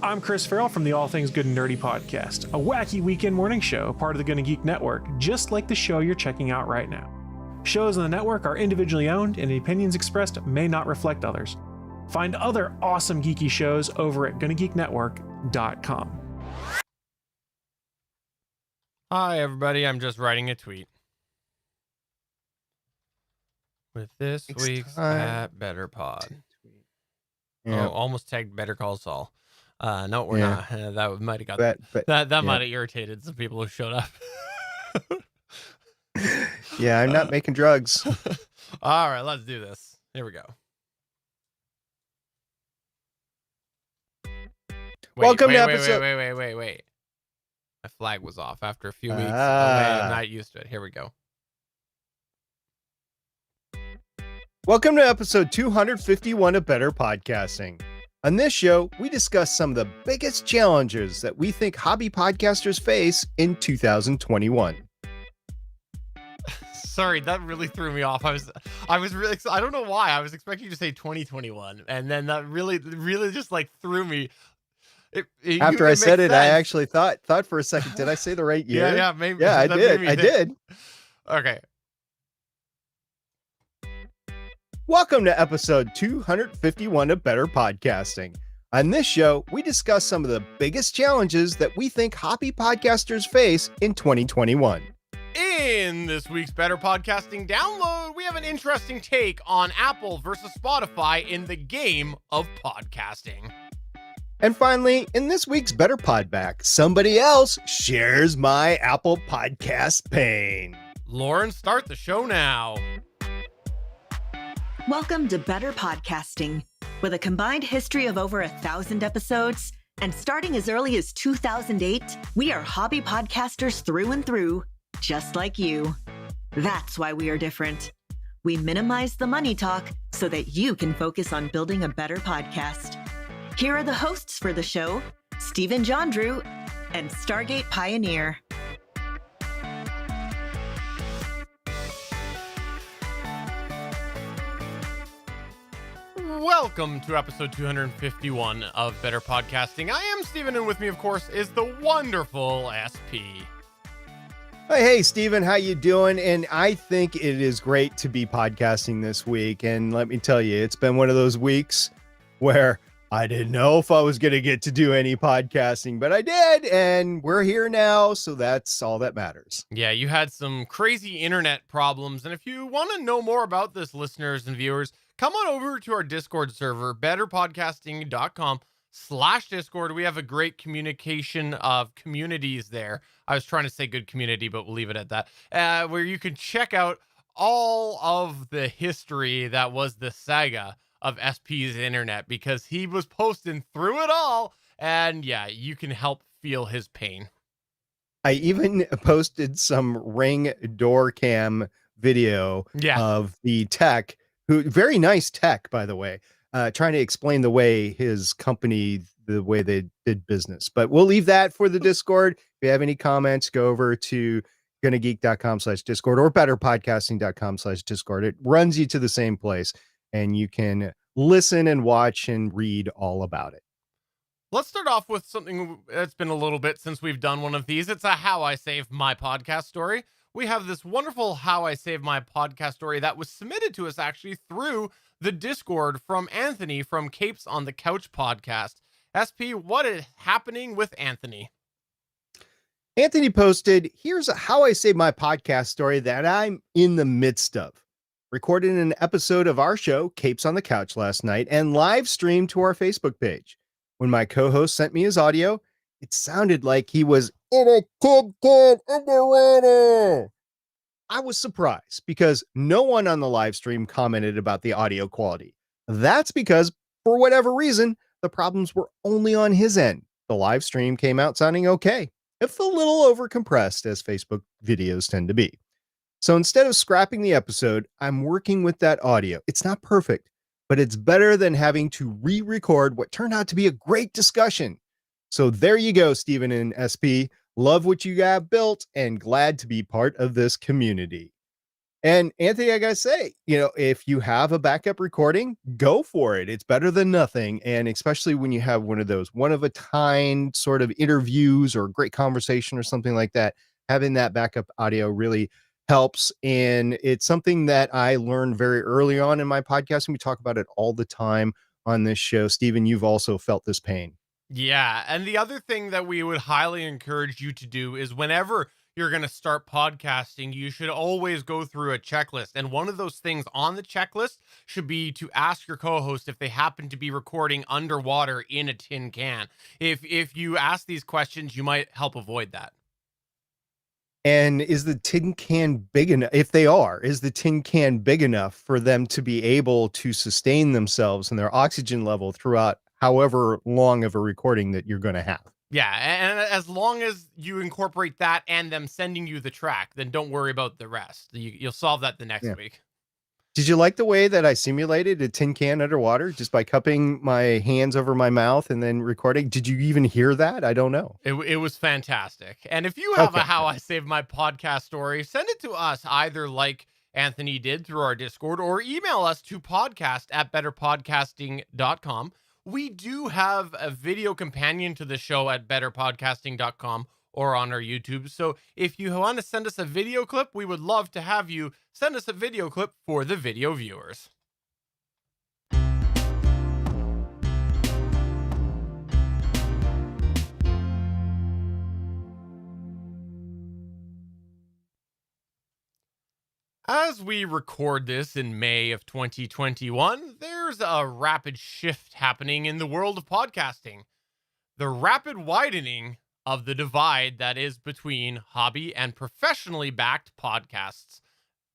I'm Chris Farrell from the All Things Good and Nerdy podcast, a wacky weekend morning show, part of the Gonna Geek Network, just like the show you're checking out right now. Shows on the network are individually owned, and the opinions expressed may not reflect others. Find other awesome geeky shows over at GonnaGeekNetwork.com. Hi, everybody. I'm just writing a tweet. With this week's at Better Pod. Yeah. Oh, almost tagged Better Call Saul. No, we're Yeah. not. That might have got But that yeah. might have irritated some people who showed up. Yeah, I'm not making drugs. All right, let's do this. Here we go. Welcome to episode. Wait. My flag was off after a few weeks. Ah. I'm not used to it. Here we go. Welcome to episode 251 of Better Podcasting. On this show, we discuss some of the biggest challenges that we think hobby podcasters face in 2021. Sorry, that really threw me off. I was really I don't know why. I was expecting you to say 2021, and then that really just like threw me. After I said it, I sense. actually thought for a second, did I say the right year? Yeah, maybe. Yeah, I that made did. me I think. did. Okay. Welcome to episode 251 of Better Podcasting. On this show, we discuss some of the biggest challenges that we think hobby podcasters face in 2021. In this week's Better Podcasting download, we have an interesting take on Apple versus Spotify in the game of podcasting. And finally, in this week's Better Podback, somebody else shares my Apple Podcast pain. Lauren, start the show now. Welcome to Better Podcasting. With a combined history of over 1,000 episodes, and starting as early as 2008, we are hobby podcasters through and through, just like you. That's why we are different. We minimize the money talk so that you can focus on building a better podcast. Here are the hosts for the show, Stephen John Drew and Stargate Pioneer. Welcome to episode 251 of Better Podcasting. I am Stephen, and with me, of course, is the wonderful SP. Hey, Steven, how you doing? And I think it is great to be podcasting this week. And let me tell you, it's been one of those weeks where I didn't know if I was going to get to do any podcasting, but I did. And we're here now. So that's all that matters. Yeah, you had some crazy internet problems. And if you want to know more about this, listeners and viewers, come on over to our Discord server, betterpodcasting.com/Discord. We have a great communication of communities there. I was trying to say good community, but we'll leave it at that. Where you can check out all of the history that was the saga of SP's internet, because he was posting through it all. And yeah, you can help feel his pain. I even posted some Ring door cam video of the tech, who very nice tech, by the way, trying to explain the way his company, the way they did business. But we'll leave that for the Discord. If you have any comments, go over to gonnageek.com/Discord or betterpodcasting.com/Discord. It runs you to the same place, and you can listen and watch and read all about it. Let's start off with something that's been a little bit since we've done one of these. It's a How I Saved My Podcast story. We have this wonderful How I Saved My Podcast story that was submitted to us actually through the Discord from Anthony from Capes on the Couch podcast. SP, what is happening with Anthony? Anthony posted, here's a How I Saved My Podcast story that I'm in the midst of. Recorded an episode of our show, Capes on the Couch, last night and live streamed to our Facebook page. When my co-host sent me his audio, it sounded like he was in a kid underwater. I was surprised because no one on the live stream commented about the audio quality. That's because, for whatever reason, the problems were only on his end. The live stream came out sounding okay, if a little overcompressed, as Facebook videos tend to be. So instead of scrapping the episode, I'm working with that audio. It's not perfect, but it's better than having to re-record what turned out to be a great discussion. So there you go, Stephen and SP. Love what you got built and glad to be part of this community. And Anthony, I gotta say, if you have a backup recording, go for it. It's better than nothing. And especially when you have one of those one of a kind sort of interviews or great conversation or something like that, having that backup audio really helps. And it's something that I learned very early on in my podcast. And we talk about it all the time on this show. Stephen, you've also felt this pain. Yeah. And the other thing that we would highly encourage you to do is whenever you're going to start podcasting, you should always go through a checklist. And one of those things on the checklist should be to ask your co-host if they happen to be recording underwater in a tin can. If you ask these questions, you might help avoid that. And is the tin can big enough? If they are, is the tin can big enough for them to be able to sustain themselves and their oxygen level throughout however long of a recording that you're going to have? Yeah, and as long as you incorporate that and them sending you the track, then don't worry about the rest. You'll solve that the next Yeah. week. Did you like the way that I simulated a tin can underwater just by cupping my hands over my mouth and then recording? Did you even hear that? I don't know. It was fantastic. And if you have Okay. a How I Saved My Podcast story, send it to us either like Anthony did through our Discord or email us to podcast@betterpodcasting.com. We do have a video companion to the show at betterpodcasting.com or on our YouTube. So if you want to send us a video clip, we would love to have you send us a video clip for the video viewers. As we record this in May of 2021, there's a rapid shift happening in the world of podcasting. The rapid widening of the divide that is between hobby and professionally backed podcasts,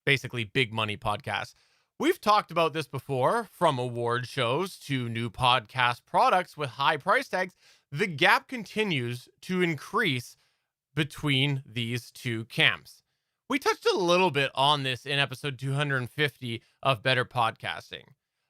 basically big money podcasts. We've talked about this before, from award shows to new podcast products with high price tags. The gap continues to increase between these two camps. We touched a little bit on this in episode 250 of Better Podcasting,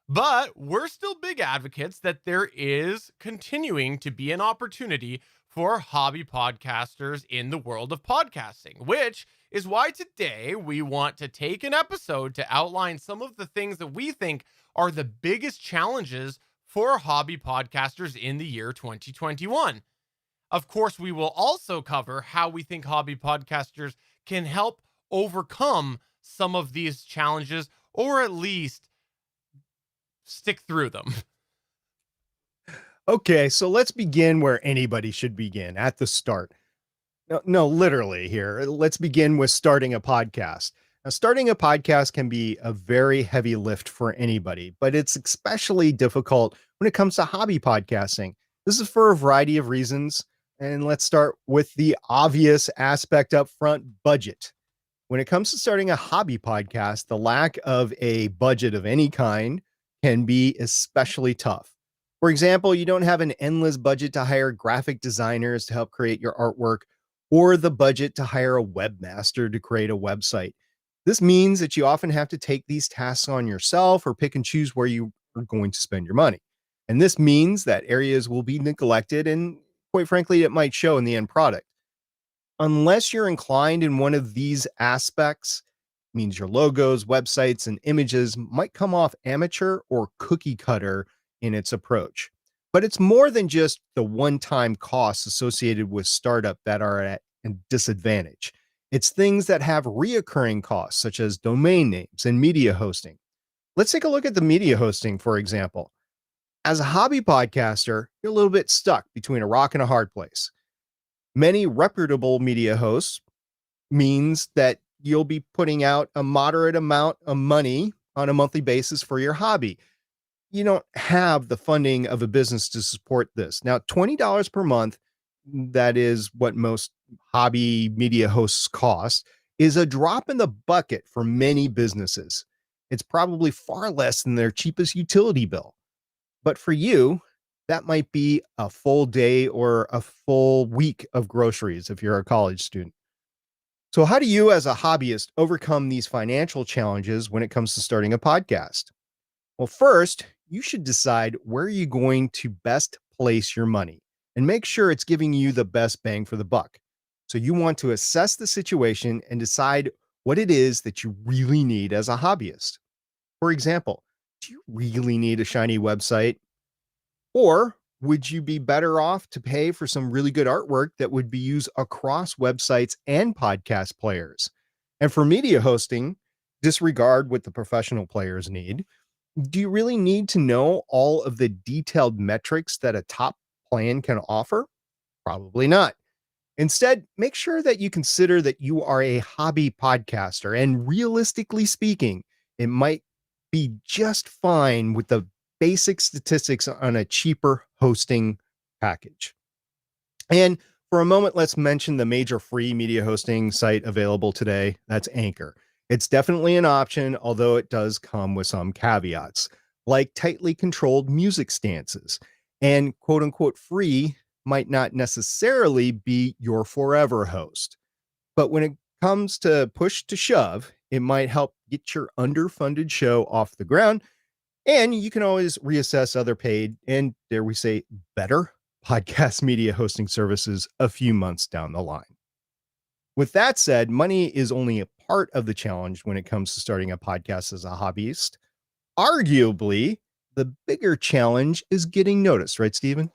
but we're still big advocates that there is continuing to be an opportunity for hobby podcasters in the world of podcasting, which is why today we want to take an episode to outline some of the things that we think are the biggest challenges for hobby podcasters in the year 2021. Of course, we will also cover how we think hobby podcasters can help overcome some of these challenges, or at least stick through them. Okay, so let's begin where anybody should begin, at the start. No, literally here. Let's begin with starting a podcast. Now, starting a podcast can be a very heavy lift for anybody, but it's especially difficult when it comes to hobby podcasting. This is for a variety of reasons. And let's start with the obvious aspect up front: budget. When it comes to starting a hobby podcast, the lack of a budget of any kind can be especially tough. For example, you don't have an endless budget to hire graphic designers to help create your artwork, or the budget to hire a webmaster to create a website. This means that you often have to take these tasks on yourself or pick and choose where you are going to spend your money. And this means that areas will be neglected, and quite frankly, it might show in the end product. Unless you're inclined in one of these aspects, means your logos, websites, and images might come off amateur or cookie cutter in its approach. But it's more than just the one-time costs associated with startup that are at a disadvantage. It's things that have reoccurring costs, such as domain names and media hosting. Let's take a look at the media hosting, for example. As a hobby podcaster, you're a little bit stuck between a rock and a hard place. Many reputable media hosts means that you'll be putting out a moderate amount of money on a monthly basis for your hobby. You don't have the funding of a business to support this. Now, $20 per month, that is what most hobby media hosts cost, is a drop in the bucket for many businesses. It's probably far less than their cheapest utility bill. But for you, that might be a full day or a full week of groceries if you're a college student. So how do you as a hobbyist overcome these financial challenges when it comes to starting a podcast? Well, first, you should decide where you're going to best place your money and make sure it's giving you the best bang for the buck. So you want to assess the situation and decide what it is that you really need as a hobbyist. For example, do you really need a shiny website? Or would you be better off to pay for some really good artwork that would be used across websites and podcast players? And for media hosting, disregard what the professional players need. Do you really need to know all of the detailed metrics that a top plan can offer? Probably not. Instead, make sure that you consider that you are a hobby podcaster, and realistically speaking, it might be just fine with the basic statistics on a cheaper hosting package. And for a moment, let's mention the major free media hosting site available today. That's Anchor. It's definitely an option, although it does come with some caveats, like tightly controlled music stances. And quote unquote free might not necessarily be your forever host. But when it comes to push to shove, it might help get your underfunded show off the ground. And you can always reassess other paid and, dare we say, better podcast media hosting services a few months down the line. With that said, money is only a part of the challenge when it comes to starting a podcast as a hobbyist. Arguably, the bigger challenge is getting noticed, right, Stephen?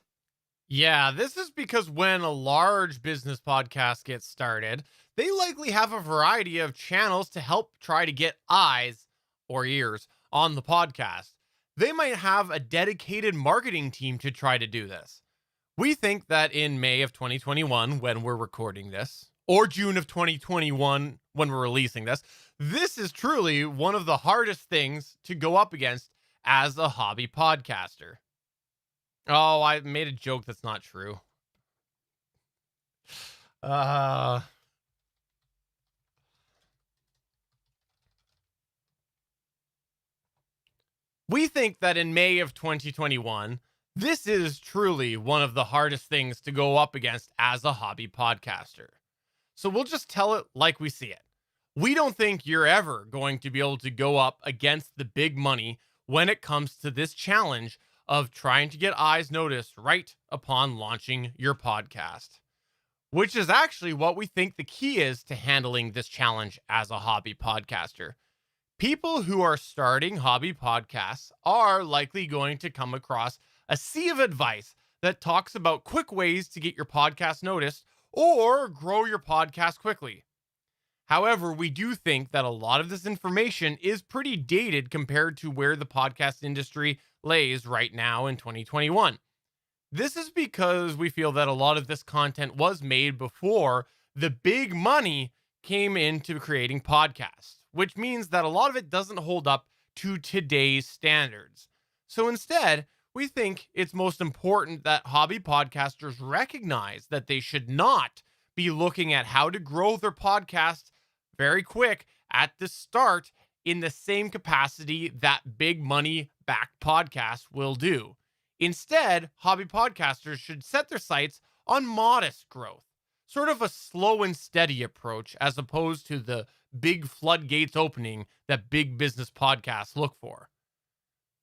Yeah, this is because when a large business podcast gets started, they likely have a variety of channels to help try to get eyes or ears on the podcast. They might have a dedicated marketing team to try to do this. We think that in May of 2021, when we're recording this, or June of 2021, when we're releasing this, this is truly one of the hardest things to go up against as a hobby podcaster. Oh, I made a joke that's not true. We think that in May of 2021, this is truly one of the hardest things to go up against as a hobby podcaster. So we'll just tell it like we see it. We don't think you're ever going to be able to go up against the big money when it comes to this challenge of trying to get eyes noticed right upon launching your podcast, which is actually what we think the key is to handling this challenge as a hobby podcaster. People who are starting hobby podcasts are likely going to come across a sea of advice that talks about quick ways to get your podcast noticed or grow your podcast quickly. However, we do think that a lot of this information is pretty dated compared to where the podcast industry lays right now in 2021. This is because we feel that a lot of this content was made before the big money came into creating podcasts, which means that a lot of it doesn't hold up to today's standards. So instead, we think it's most important that hobby podcasters recognize that they should not be looking at how to grow their podcast very quick at the start in the same capacity that big money backed podcasts will do. Instead, hobby podcasters should set their sights on modest growth, sort of a slow and steady approach, as opposed to the big floodgates opening that big business podcasts look for.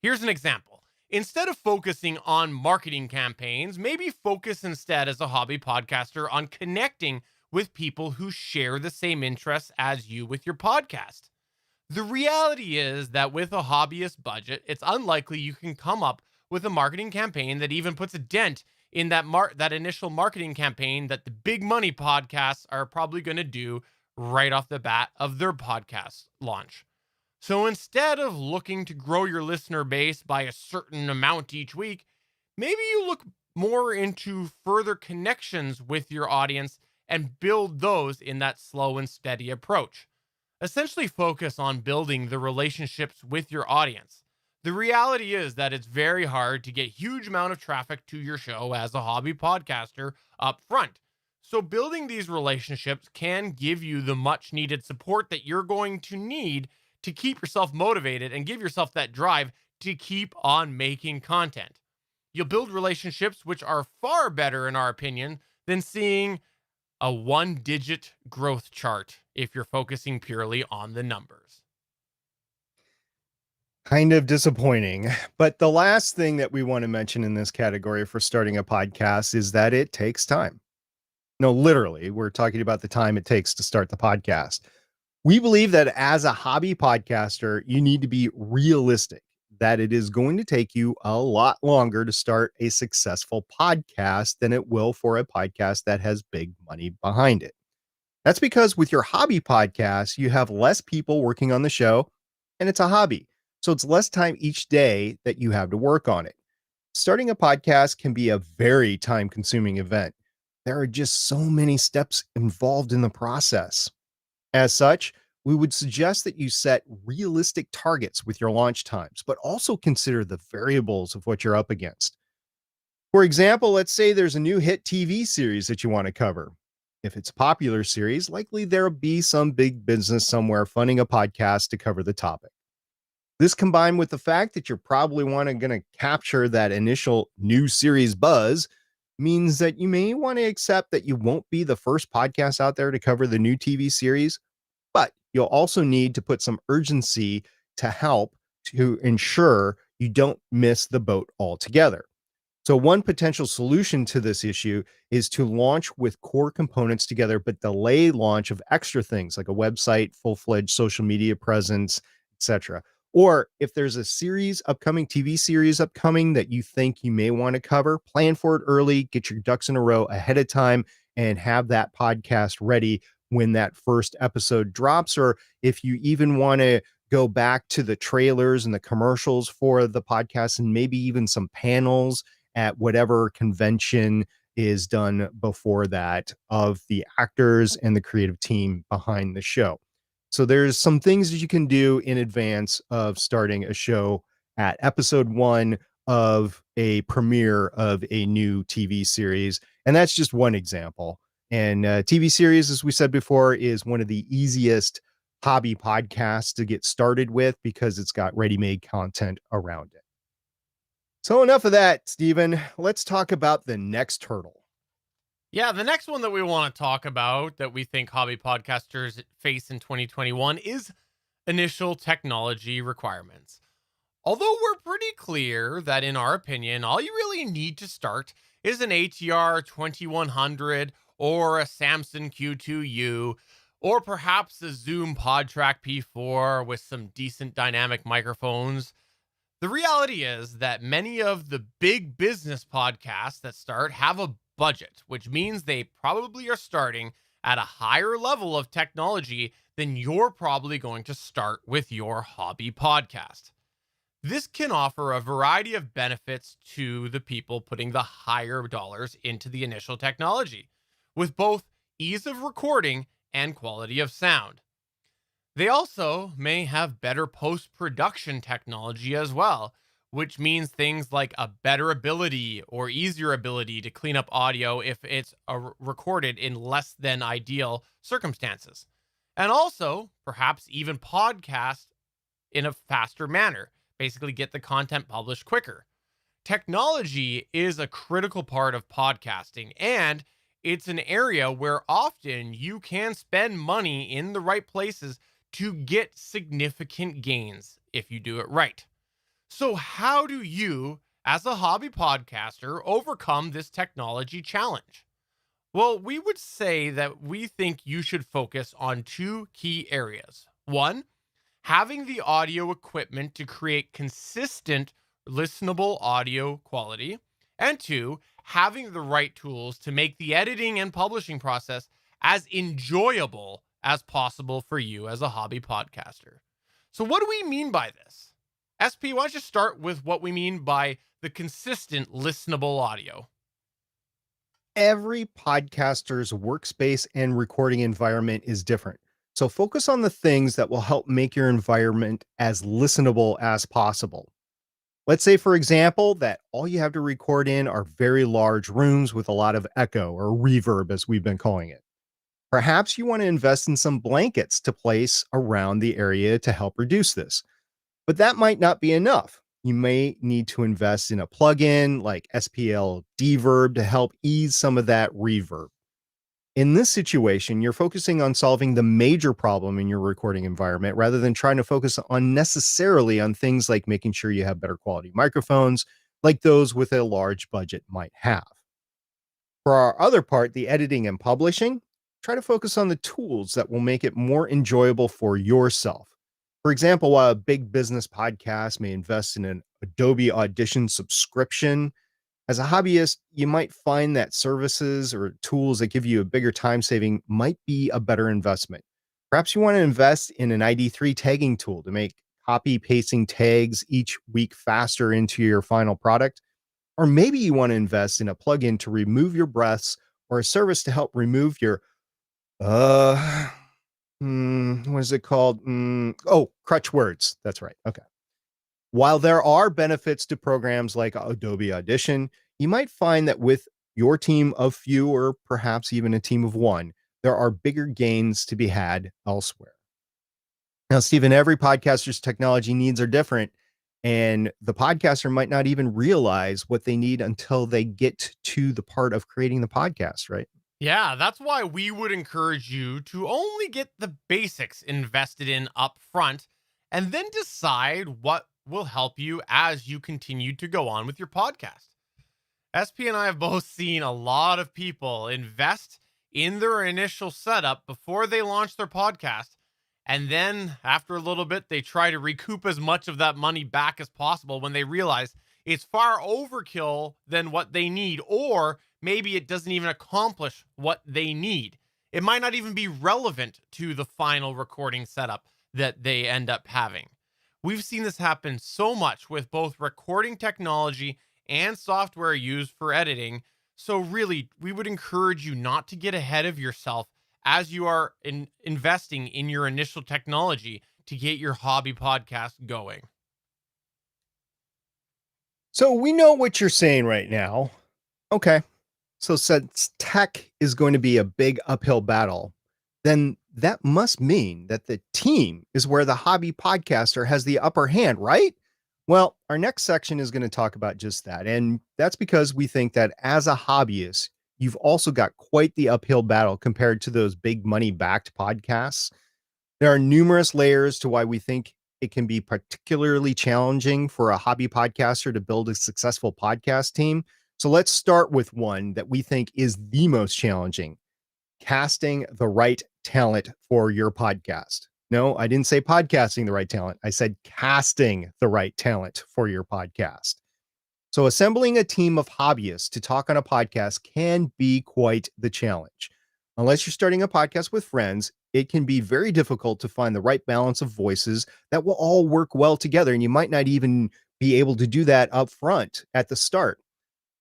Here's an example. Instead of focusing on marketing campaigns, maybe focus instead as a hobby podcaster on connecting with people who share the same interests as you with your podcast. The reality is that with a hobbyist budget, it's unlikely you can come up with a marketing campaign that even puts a dent in that initial marketing campaign that the big money podcasts are probably going to do right off the bat of their podcast launch. So instead of looking to grow your listener base by a certain amount each week, maybe you look more into further connections with your audience and build those in that slow and steady approach. Essentially focus on building the relationships with your audience. The reality is that it's very hard to get huge amount of traffic to your show as a hobby podcaster up front. So building these relationships can give you the much needed support that you're going to need to keep yourself motivated and give yourself that drive to keep on making content. You'll build relationships which are far better, in our opinion, than seeing a one-digit growth chart if you're focusing purely on the numbers. Kind of disappointing. But the last thing that we want to mention in this category for starting a podcast is that it takes time. No, literally, we're talking about the time it takes to start the podcast. We believe that as a hobby podcaster, you need to be realistic that it is going to take you a lot longer to start a successful podcast than it will for a podcast that has big money behind it. That's because with your hobby podcast, you have less people working on the show and it's a hobby. So it's less time each day that you have to work on it. Starting a podcast can be a very time consuming event. There are just so many steps involved in the process. As such, we would suggest that you set realistic targets with your launch times, but also consider the variables of what you're up against. For example, let's say there's a new hit TV series that you want to cover. If it's a popular series, likely there'll be some big business somewhere funding a podcast to cover the topic. This combined with the fact that you're probably going to capture that initial new series buzz means that you may want to accept that you won't be the first podcast out there to cover the new TV series, but you'll also need to put some urgency to help to ensure you don't miss the boat altogether. So one potential solution to this issue is to launch with core components together, but delay launch of extra things like a website, full-fledged social media presence, etc. Or if there's a series upcoming, TV series upcoming that you think you may want to cover, plan for it early, get your ducks in a row ahead of time, and have that podcast ready when that first episode drops. Or if you even want to go back to the trailers and the commercials for the podcast and maybe even some panels at whatever convention is done before that of the actors and the creative team behind the show. So there's some things that you can do in advance of starting a show at episode 1 of a premiere of a new TV series. And that's just one example. And TV series, as we said before, is one of the easiest hobby podcasts to get started with because it's got ready-made content around it. So enough of that, Stephen. Let's talk about the next hurdle. Yeah, the next one that we want to talk about that we think hobby podcasters face in 2021 is initial technology requirements. Although we're pretty clear that, in our opinion, all you really need to start is an ATR 2100 or a Samson Q2U, or perhaps a Zoom PodTrack P4 with some decent dynamic microphones. The reality is that many of the big business podcasts that start have a budget, which means they probably are starting at a higher level of technology than you're probably going to start with your hobby podcast. This can offer a variety of benefits to the people putting the higher dollars into the initial technology, with both ease of recording and quality of sound. They also may have better post-production technology as well, which means things like a better ability or easier ability to clean up audio if it's recorded in less than ideal circumstances. And also, perhaps even podcast in a faster manner, basically get the content published quicker. Technology is a critical part of podcasting, and it's an area where often you can spend money in the right places to get significant gains if you do it right. So how do you, as a hobby podcaster, overcome this technology challenge? Well, we would say that we think you should focus on 2 key areas. 1, having the audio equipment to create consistent, listenable audio quality. And 2, having the right tools to make the editing and publishing process as enjoyable as possible for you as a hobby podcaster. So what do we mean by this? SP, why don't you start with what we mean by the consistent listenable audio? Every podcaster's workspace and recording environment is different. So focus on the things that will help make your environment as listenable as possible. Let's say, for example, that all you have to record in are very large rooms with a lot of echo or reverb, as we've been calling it. Perhaps you want to invest in some blankets to place around the area to help reduce this. But that might not be enough. You may need to invest in a plugin like SPL Deverb to help ease some of that reverb. In this situation, you're focusing on solving the major problem in your recording environment rather than trying to focus unnecessarily on things like making sure you have better quality microphones, like those with a large budget might have. For our other part, the editing and publishing, try to focus on the tools that will make it more enjoyable for yourself. For example, while a big business podcast may invest in an Adobe Audition subscription, as a hobbyist, you might find that services or tools that give you a bigger time saving might be a better investment. Perhaps you want to invest in an ID3 tagging tool to make copy pasting tags each week faster into your final product. Or maybe you want to invest in a plugin to remove your breaths or a service to help remove your, what is it called? Crutch words. That's right. Okay. While there are benefits to programs like Adobe Audition, you might find that with your team of few or perhaps even a team of one, there are bigger gains to be had elsewhere. Now, Stephen, every podcaster's technology needs are different, and the podcaster might not even realize what they need until they get to the part of creating the podcast, right? Yeah, that's why we would encourage you to only get the basics invested in up front and then decide what will help you as you continue to go on with your podcast. SP and I have both seen a lot of people invest in their initial setup before they launch their podcast. And then after a little bit, they try to recoup as much of that money back as possible when they realize it's far overkill than what they need, or maybe it doesn't even accomplish what they need. It might not even be relevant to the final recording setup that they end up having. We've seen this happen so much with both recording technology and software used for editing. So really, we would encourage you not to get ahead of yourself as you are investing in your initial technology to get your hobby podcast going. So we know what you're saying right now. Okay. So since tech is going to be a big uphill battle, then that must mean that the team is where the hobby podcaster has the upper hand, right? Well, our next section is going to talk about just that. And that's because we think that as a hobbyist, you've also got quite the uphill battle compared to those big money backed podcasts. There are numerous layers to why we think it can be particularly challenging for a hobby podcaster to build a successful podcast team. So let's start with one that we think is the most challenging: casting the right talent for your podcast. No, I didn't say podcasting the right talent. I said casting the right talent for your podcast. So assembling a team of hobbyists to talk on a podcast can be quite the challenge. Unless you're starting a podcast with friends, it can be very difficult to find the right balance of voices that will all work well together. And you might not even be able to do that up front at the start.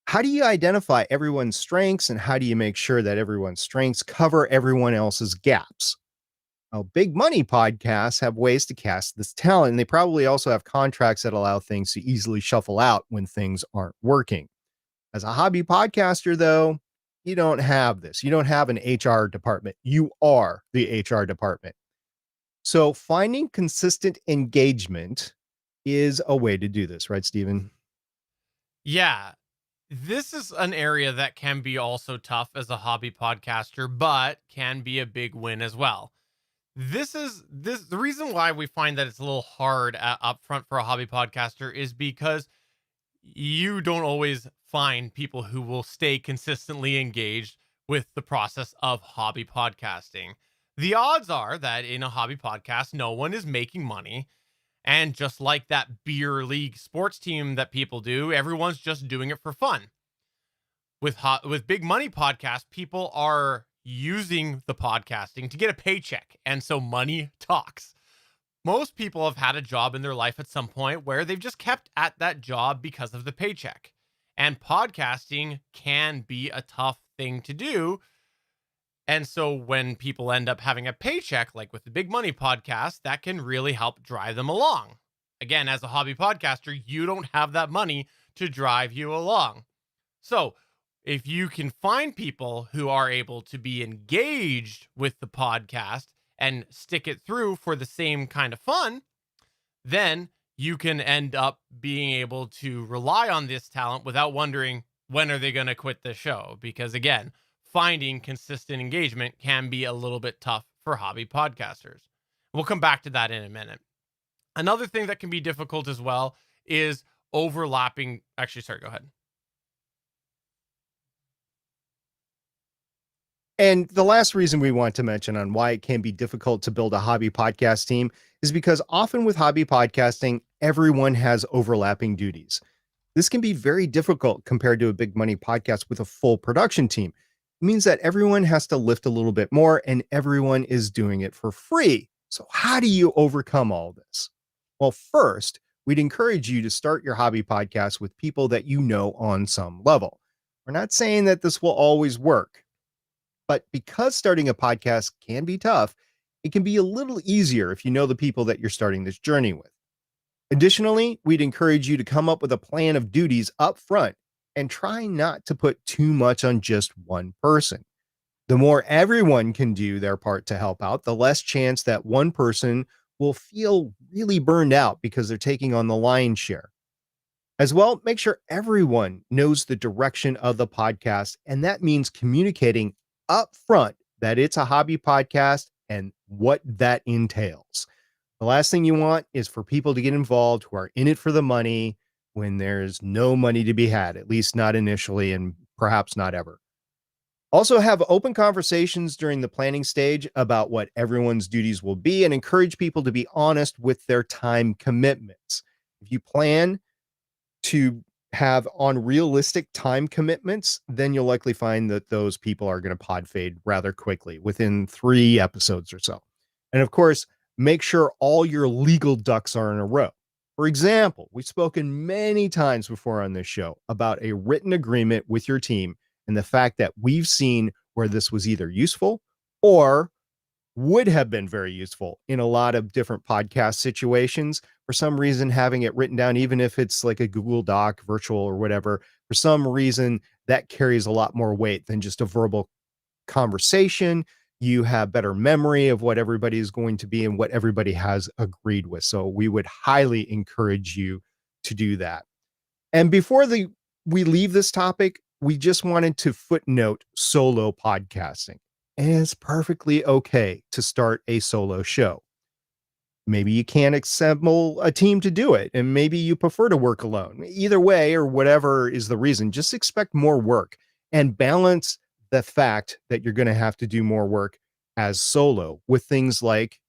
How do you identify everyone's strengths, and how do you make sure that everyone's strengths cover everyone else's gaps? Now, big money podcasts have ways to cast this talent, and they probably also have contracts that allow things to easily shuffle out when things aren't working. As a hobby podcaster, though, you don't have this. You don't have an HR department. You are the HR department. So finding consistent engagement is a way to do this, right, Stephen? Yeah, this is an area that can be also tough as a hobby podcaster, but can be a big win as well. The reason why we find that it's a little hard up front for a hobby podcaster is because you don't always find people who will stay consistently engaged with the process of hobby podcasting. The odds are that in a hobby podcast, no one is making money. And just like that beer league sports team that people do, everyone's just doing it for fun. With big money podcasts, people are using the podcasting to get a paycheck. And so money talks. Most people have had a job in their life at some point where they've just kept at that job because of the paycheck. And podcasting can be a tough thing to do. And so when people end up having a paycheck, like with the big money podcast, that can really help drive them along. Again, as a hobby podcaster, you don't have that money to drive you along. So if you can find people who are able to be engaged with the podcast and stick it through for the same kind of fun, then you can end up being able to rely on this talent without wondering when are they going to quit the show. Because again, finding consistent engagement can be a little bit tough for hobby podcasters. We'll come back to that in a minute. Another thing that can be difficult as well is overlapping. Actually, sorry, go ahead. And the last reason we want to mention on why it can be difficult to build a hobby podcast team is because often with hobby podcasting, everyone has overlapping duties. This can be very difficult compared to a big money podcast with a full production team. It means that everyone has to lift a little bit more and everyone is doing it for free. So how do you overcome all this? Well, first, we'd encourage you to start your hobby podcast with people that you know on some level. We're not saying that this will always work, but because starting a podcast can be tough, it can be a little easier if you know the people that you're starting this journey with. Additionally, we'd encourage you to come up with a plan of duties up front and try not to put too much on just one person. The more everyone can do their part to help out, the less chance that one person will feel really burned out because they're taking on the lion's share. As well, make sure everyone knows the direction of the podcast, and that means communicating up front that it's a hobby podcast and what that entails. The last thing you want is for people to get involved who are in it for the money when there's no money to be had, at least not initially and perhaps not ever. Also, have open conversations during the planning stage about what everyone's duties will be and encourage people to be honest with their time commitments. If you plan to have unrealistic time commitments, then you'll likely find that those people are going to pod fade rather quickly within 3 episodes or so. And of course, make sure all your legal ducks are in a row. For example, we've spoken many times before on this show about a written agreement with your team and the fact that we've seen where this was either useful or would have been very useful in a lot of different podcast situations. For some reason, having it written down, even if it's like a Google Doc, virtual or whatever, for some reason, that carries a lot more weight than just a verbal conversation. You have better memory of what everybody is going to be and what everybody has agreed with. So we would highly encourage you to do that. And before we leave this topic, we just wanted to footnote solo podcasting. And it's perfectly okay to start a solo show. Maybe you can't assemble a team to do it, and maybe you prefer to work alone. Either way, or whatever is the reason, just expect more work and balance the fact that you're going to have to do more work as solo with things like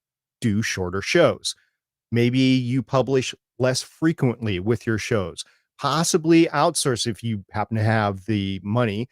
do shorter shows. Maybe you publish less frequently with your shows, possibly outsource if you happen to have the money,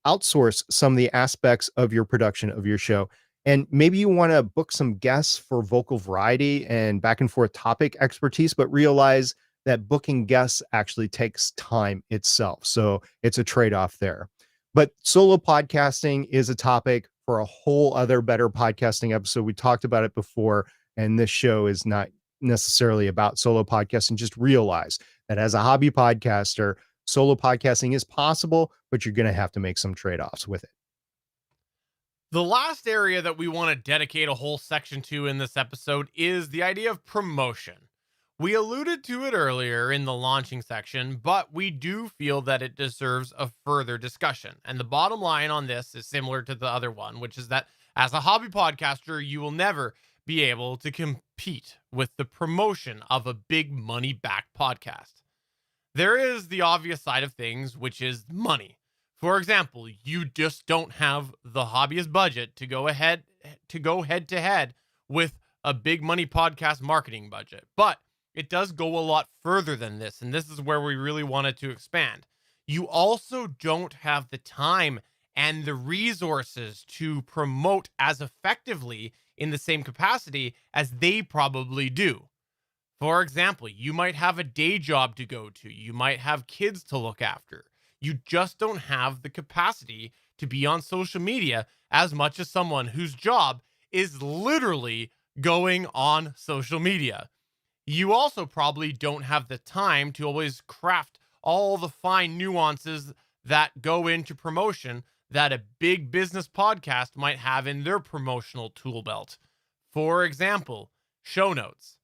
outsource some of the aspects of your production of your show. And maybe you want to book some guests for vocal variety and back and forth topic expertise, but realize that booking guests actually takes time itself. So it's a trade-off there. But solo podcasting is a topic for a whole other better podcasting episode. We talked about it before, and this show is not necessarily about solo podcasting. Just realize that as a hobby podcaster, solo podcasting is possible, but you're going to have to make some trade-offs with it. The last area that we want to dedicate a whole section to in this episode is the idea of promotion. We alluded to it earlier in the launching section, but we do feel that it deserves a further discussion. And the bottom line on this is similar to the other one, which is that as a hobby podcaster, you will never be able to compete with the promotion of a big money-backed podcast. There is the obvious side of things, which is money. For example, you just don't have the hobbyist budget to go head to head with a big money podcast marketing budget. But it does go a lot further than this, and this is where we really wanted to expand. You also don't have the time and the resources to promote as effectively in the same capacity as they probably do. For example, you might have a day job to go to. You might have kids to look after. You just don't have the capacity to be on social media as much as someone whose job is literally going on social media. You also probably don't have the time to always craft all the fine nuances that go into promotion that a big business podcast might have in their promotional tool belt. For example, show notes.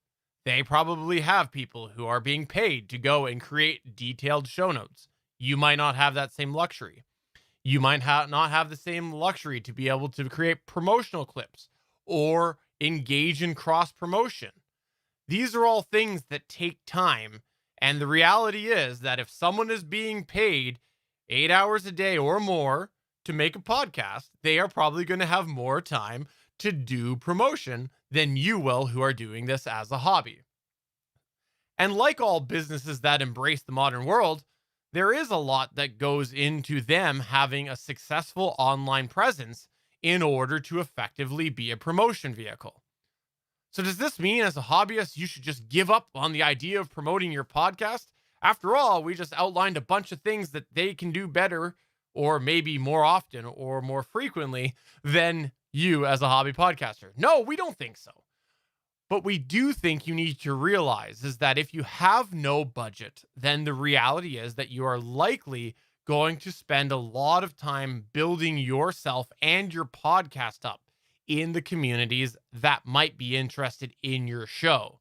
They probably have people who are being paid to go and create detailed show notes. You might not have that same luxury. You might not have the same luxury to be able to create promotional clips or engage in cross promotion. These are all things that take time. And the reality is that if someone is being paid 8 hours a day or more to make a podcast, they are probably going to have more time to do promotion than you will, who are doing this as a hobby. And like all businesses that embrace the modern world, there is a lot that goes into them having a successful online presence in order to effectively be a promotion vehicle. So does this mean as a hobbyist, you should just give up on the idea of promoting your podcast? After all, we just outlined a bunch of things that they can do better, or maybe more often or more frequently than you as a hobby podcaster. No, we don't think so. But we do think you need to realize is that if you have no budget, then the reality is that you are likely going to spend a lot of time building yourself and your podcast up in the communities that might be interested in your show.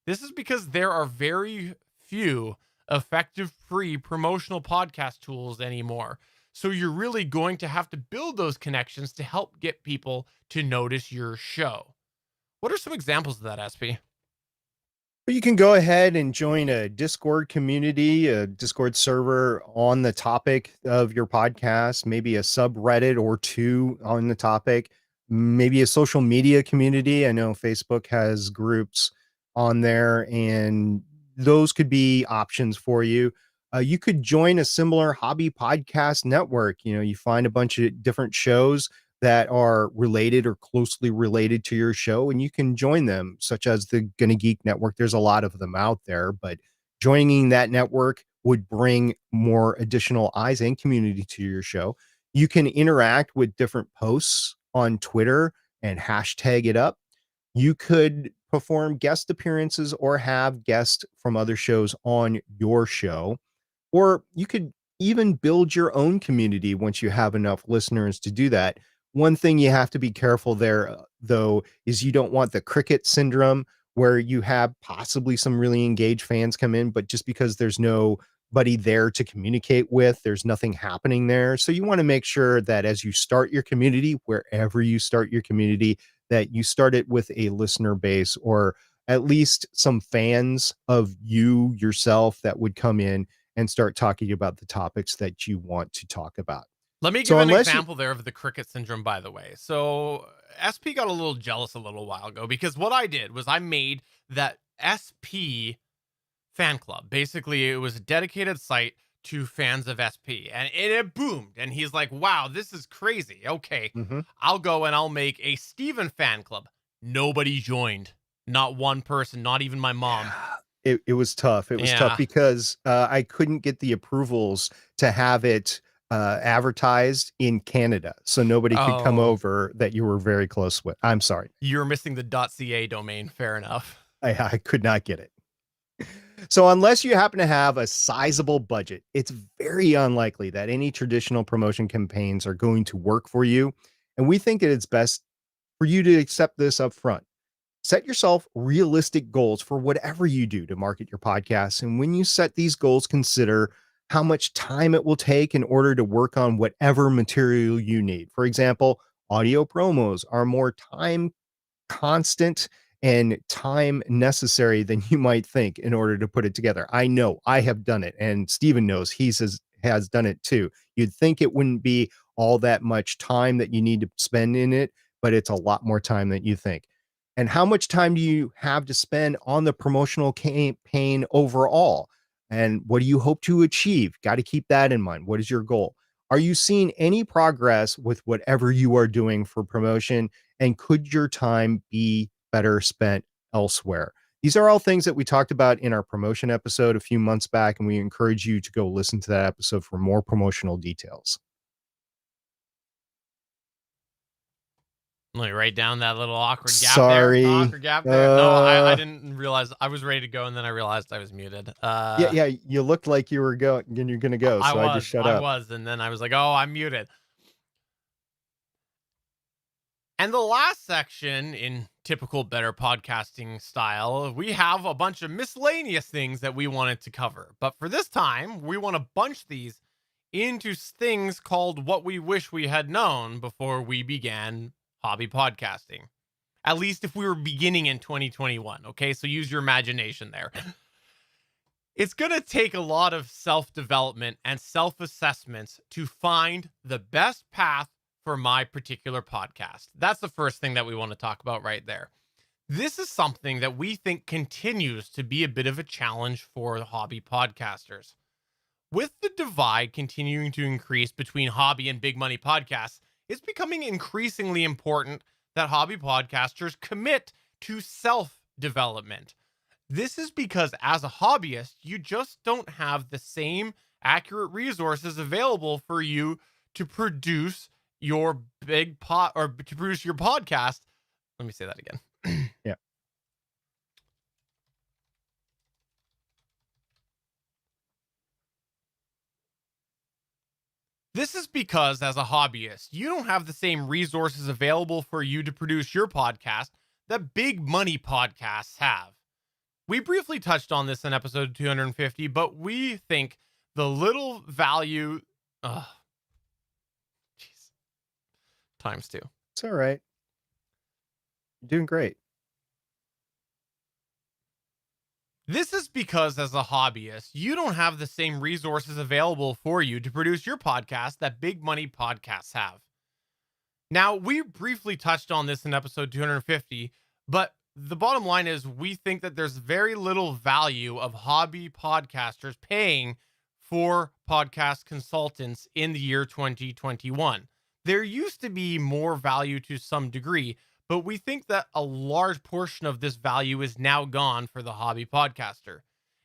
This is because there are very few effective free promotional podcast tools anymore. So you're really going to have to build those connections to help get people to notice your show. What are some examples of that, SP? You can go ahead and join a Discord community, a Discord server on the topic of your podcast, maybe a subreddit or two on the topic, maybe a social media community. I know Facebook has groups on there, and those could be options for you. You could join a similar hobby podcast network. You find a bunch of different shows that are related or closely related to your show, and you can join them, such as the Gonna Geek Network. There's a lot of them out there, but joining that network would bring more additional eyes and community to your show. You can interact with different posts on Twitter and hashtag it up. You could perform guest appearances or have guests from other shows on your show, or you could even build your own community once you have enough listeners to do that. One thing you have to be careful there, though, is you don't want the cricket syndrome where you have possibly some really engaged fans come in, but just because there's nobody there to communicate with, there's nothing happening there. So you want to make sure that as you start your community, wherever you start your community, that you start it with a listener base or at least some fans of you yourself that would come in and start talking about the topics that you want to talk about. Let me give an example there of the cricket syndrome, by the way. So SP got a little jealous a little while ago because what I did was I made that SP fan club. Basically, it was a dedicated site to fans of SP, and it boomed. And he's like, wow, this is crazy. Okay, I'll go and I'll make a Steven fan club. Nobody joined. Not one person, not even my mom. It was tough. It was tough because I couldn't get the approvals to have it advertised in Canada, so nobody could come over that you were very close with. I'm sorry. You're missing the .ca domain. Fair enough. I could not get it. So unless you happen to have a sizable budget, it's very unlikely that any traditional promotion campaigns are going to work for you. And we think that it's best for you to accept this up front. Set yourself realistic goals for whatever you do to market your podcast. And when you set these goals, consider how much time it will take in order to work on whatever material you need. For example, audio promos are more time constant and time necessary than you might think in order to put it together. I know I have done it, and Steven knows he has done it too. You'd think it wouldn't be all that much time that you need to spend in it, but it's a lot more time than you think. And how much time do you have to spend on the promotional campaign overall? And what do you hope to achieve? Got to keep that in mind. What is your goal? Are you seeing any progress with whatever you are doing for promotion? And could your time be better spent elsewhere? These are all things that we talked about in our promotion episode a few months back, and we encourage you to go listen to that episode for more promotional details. Let me write down that little awkward gap Sorry. there. Awkward gap there. No, I didn't realize. I was ready to go, and then I realized I was muted. Yeah, you looked like you were going, and you're going to go, so I just shut up. I was, and then I was like, oh, I'm muted. And the last section, in typical Better Podcasting style, we have a bunch of miscellaneous things that we wanted to cover. But for this time, we want to bunch these into things called What We Wish We Had Known before we began hobby podcasting. At least if we were beginning in 2021, okay? So use your imagination there. It's going to take a lot of self-development and self-assessments to find the best path for my particular podcast. That's the first thing that we want to talk about right there. This is something that we think continues to be a bit of a challenge for hobby podcasters. With the divide continuing to increase between hobby and big money podcasts, it's becoming increasingly important that hobby podcasters commit to self-development. This is because as a hobbyist, you just don't have the same accurate resources available for you to produce your to produce your podcast. Let me say that again. Yeah. This is because as a hobbyist, you don't have the same resources available for you to produce your podcast that big money podcasts have. We briefly touched on this in episode 250, but we think the little value, jeez, times two. It's all right. You're doing great. This is because as a hobbyist, you don't have the same resources available for you to produce your podcast that big money podcasts have. Now, we briefly touched on this in episode 250, but the bottom line is we think that there's very little value of hobby podcasters paying for podcast consultants in the year 2021. There used to be more value to some degree, but we think that a large portion of this value is now gone for the hobby podcaster.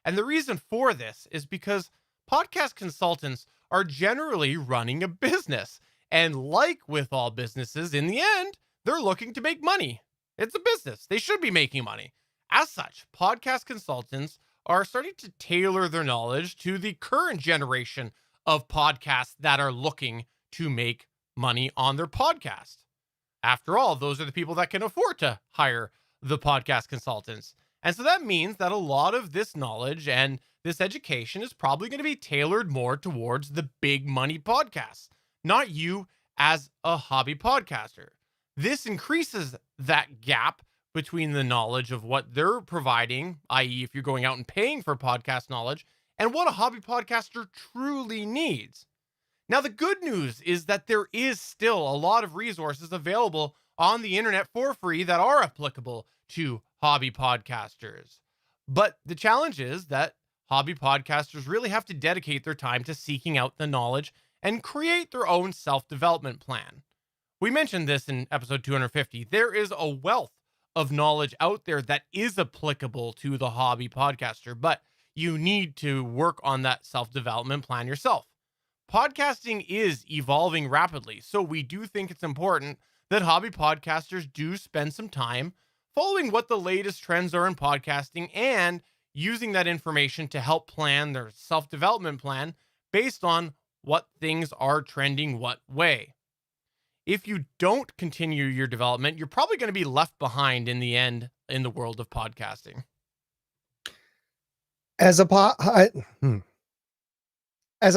And the reason for this is because podcast consultants are generally running a business. And like with all businesses, in the end, they're looking to make money. It's a business. They should be making money. As such, podcast consultants are starting to tailor their knowledge to the current generation of podcasts that are looking to make money on their podcast. After all, those are the people that can afford to hire the podcast consultants. And so that means that a lot of this knowledge and this education is probably going to be tailored more towards the big money podcasts, not you as a hobby podcaster. This increases that gap between the knowledge of what they're providing, i.e., if you're going out and paying for podcast knowledge, and what a hobby podcaster truly needs. Now, the good news is that there is still a lot of resources available on the internet for free that are applicable to hobby podcasters. But the challenge is that hobby podcasters really have to dedicate their time to seeking out the knowledge and create their own self-development plan. We mentioned this in episode 250. There is a wealth of knowledge out there that is applicable to the hobby podcaster, but you need to work on that self-development plan yourself. Podcasting is evolving rapidly, so we do think it's important that hobby podcasters do spend some time following what the latest trends are in podcasting and using that information to help plan their self-development plan based on what things are trending what way. If you don't continue your development, you're probably going to be left behind in the end in the world of podcasting. As a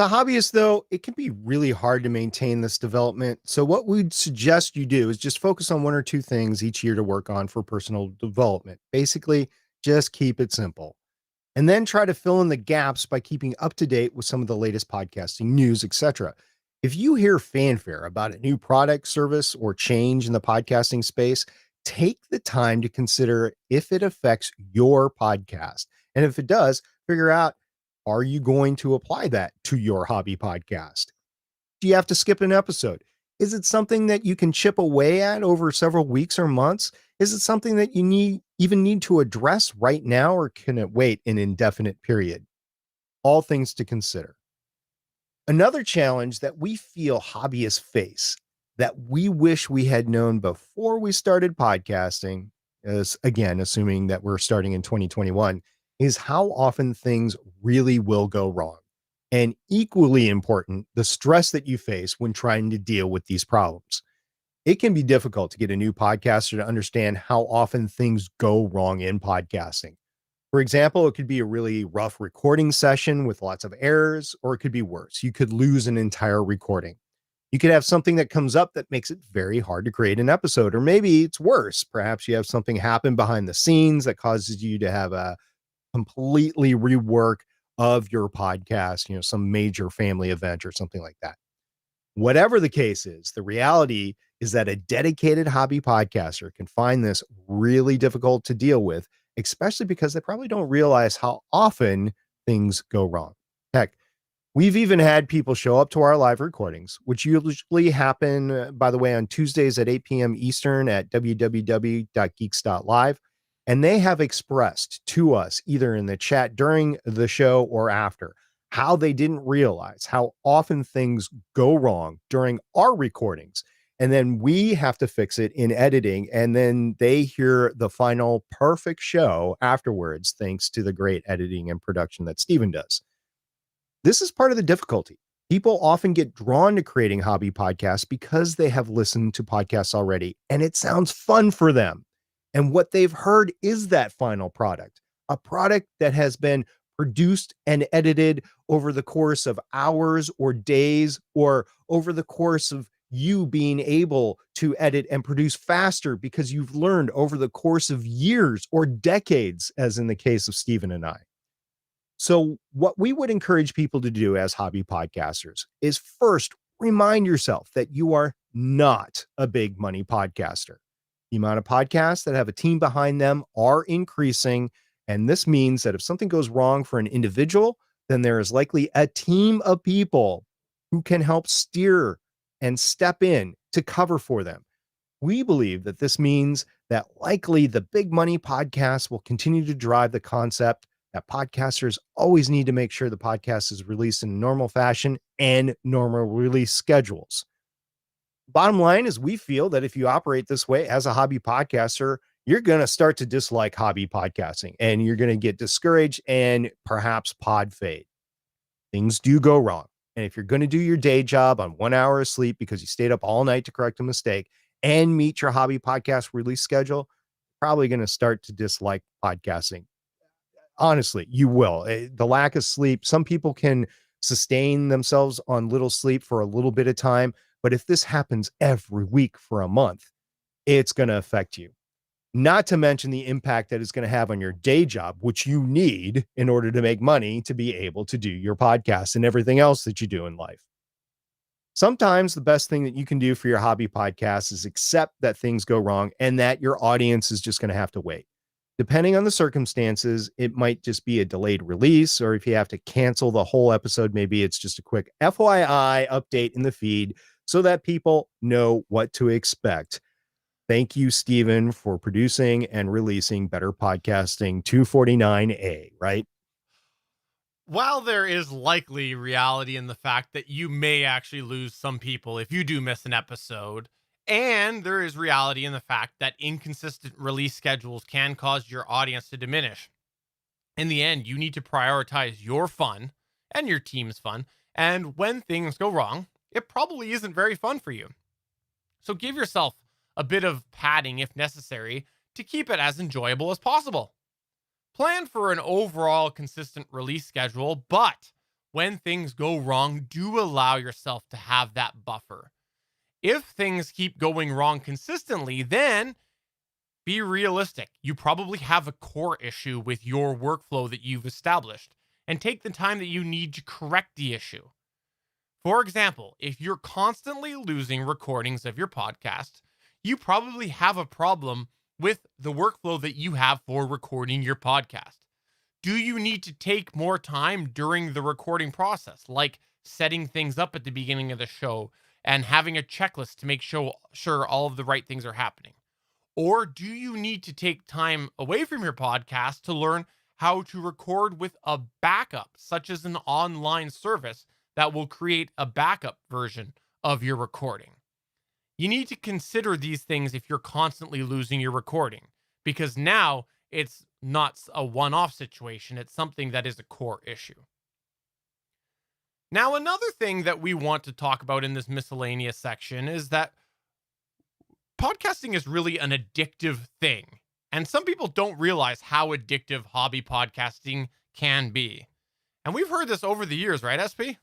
hobbyist, though, it can be really hard to maintain this development. So what we'd suggest you do is just focus on one or two things each year to work on for personal development. Basically, just keep it simple. And then try to fill in the gaps by keeping up to date with some of the latest podcasting news, etc. If you hear fanfare about a new product, service, or change in the podcasting space, take the time to consider if it affects your podcast. And if it does, figure out, are you going to apply that to your hobby podcast? Do you have to skip an episode? Is it something that you can chip away at over several weeks or months? Is it something that you need to address right now, or can it wait an indefinite period? All things to consider. Another challenge that we feel hobbyists face that we wish we had known before we started podcasting, is, again, assuming that we're starting in 2021, is how often things really will go wrong. And equally important, the stress that you face when trying to deal with these problems. It can be difficult to get a new podcaster to understand how often things go wrong in podcasting. For example, it could be a really rough recording session with lots of errors, or it could be worse. You could lose an entire recording. You could have something that comes up that makes it very hard to create an episode, or maybe it's worse. Perhaps you have something happen behind the scenes that causes you to have a completely rework of your podcast, some major family event or something like that. Whatever the case is, the reality is that a dedicated hobby podcaster can find this really difficult to deal with, especially because they probably don't realize how often things go wrong. Heck, we've even had people show up to our live recordings, which usually happen, by the way, on Tuesdays at 8 p.m. Eastern at www.geeks.live. And they have expressed to us, either in the chat during the show or after, how they didn't realize how often things go wrong during our recordings. And then we have to fix it in editing. And then they hear the final perfect show afterwards, thanks to the great editing and production that Steven does. This is part of the difficulty. People often get drawn to creating hobby podcasts because they have listened to podcasts already and it sounds fun for them. And what they've heard is that final product, a product that has been produced and edited over the course of hours or days, or over the course of you being able to edit and produce faster because you've learned over the course of years or decades, as in the case of Steven and I. So what we would encourage people to do as hobby podcasters is first remind yourself that you are not a big money podcaster. The amount of podcasts that have a team behind them are increasing. And this means that if something goes wrong for an individual, then there is likely a team of people who can help steer and step in to cover for them. We believe that this means that likely the big money podcasts will continue to drive the concept that podcasters always need to make sure the podcast is released in normal fashion and normal release schedules. Bottom line is, we feel that if you operate this way as a hobby podcaster, you're going to start to dislike hobby podcasting and you're going to get discouraged and perhaps pod fade. Things do go wrong. And if you're going to do your day job on 1 hour of sleep because you stayed up all night to correct a mistake and meet your hobby podcast release schedule, probably going to start to dislike podcasting. Honestly, you will. The lack of sleep, some people can sustain themselves on little sleep for a little bit of time. But if this happens every week for a month, it's going to affect you. Not to mention the impact that it's going to have on your day job, which you need in order to make money to be able to do your podcast and everything else that you do in life. Sometimes the best thing that you can do for your hobby podcast is accept that things go wrong and that your audience is just going to have to wait. Depending on the circumstances, it might just be a delayed release, or if you have to cancel the whole episode, maybe it's just a quick FYI update in the feed so that people know what to expect. Thank you, Steven, for producing and releasing Better Podcasting 249A, right? While there is likely reality in the fact that you may actually lose some people if you do miss an episode, and there is reality in the fact that inconsistent release schedules can cause your audience to diminish, in the end, you need to prioritize your fun and your team's fun. And when things go wrong, it probably isn't very fun for you. So give yourself a bit of padding if necessary to keep it as enjoyable as possible. Plan for an overall consistent release schedule, but when things go wrong, do allow yourself to have that buffer. If things keep going wrong consistently, then be realistic. You probably have a core issue with your workflow that you've established, and take the time that you need to correct the issue. For example, if you're constantly losing recordings of your podcast, you probably have a problem with the workflow that you have for recording your podcast. Do you need to take more time during the recording process, like setting things up at the beginning of the show and having a checklist to make sure all of the right things are happening? Or do you need to take time away from your podcast to learn how to record with a backup, such as an online service that will create a backup version of your recording? You need to consider these things if you're constantly losing your recording, because now it's not a one-off situation. It's something that is a core issue. Now, another thing that we want to talk about in this miscellaneous section is that podcasting is really an addictive thing. And some people don't realize how addictive hobby podcasting can be. And we've heard this over the years, right, SP?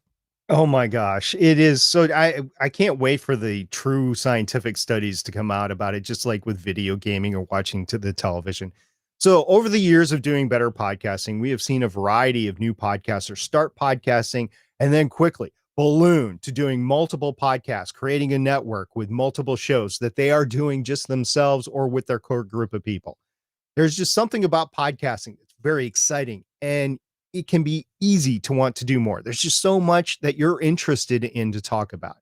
Oh my gosh, it is. So I can't wait for the true scientific studies to come out about it, just like with video gaming or watching to the television. So, over the years of doing better podcasting, we have seen a variety of new podcasters start podcasting and then quickly balloon to doing multiple podcasts, creating a network with multiple shows that they are doing just themselves or with their core group of people. There's just something about podcasting that's very exciting, and it can be easy to want to do more. There's just so much that you're interested in to talk about.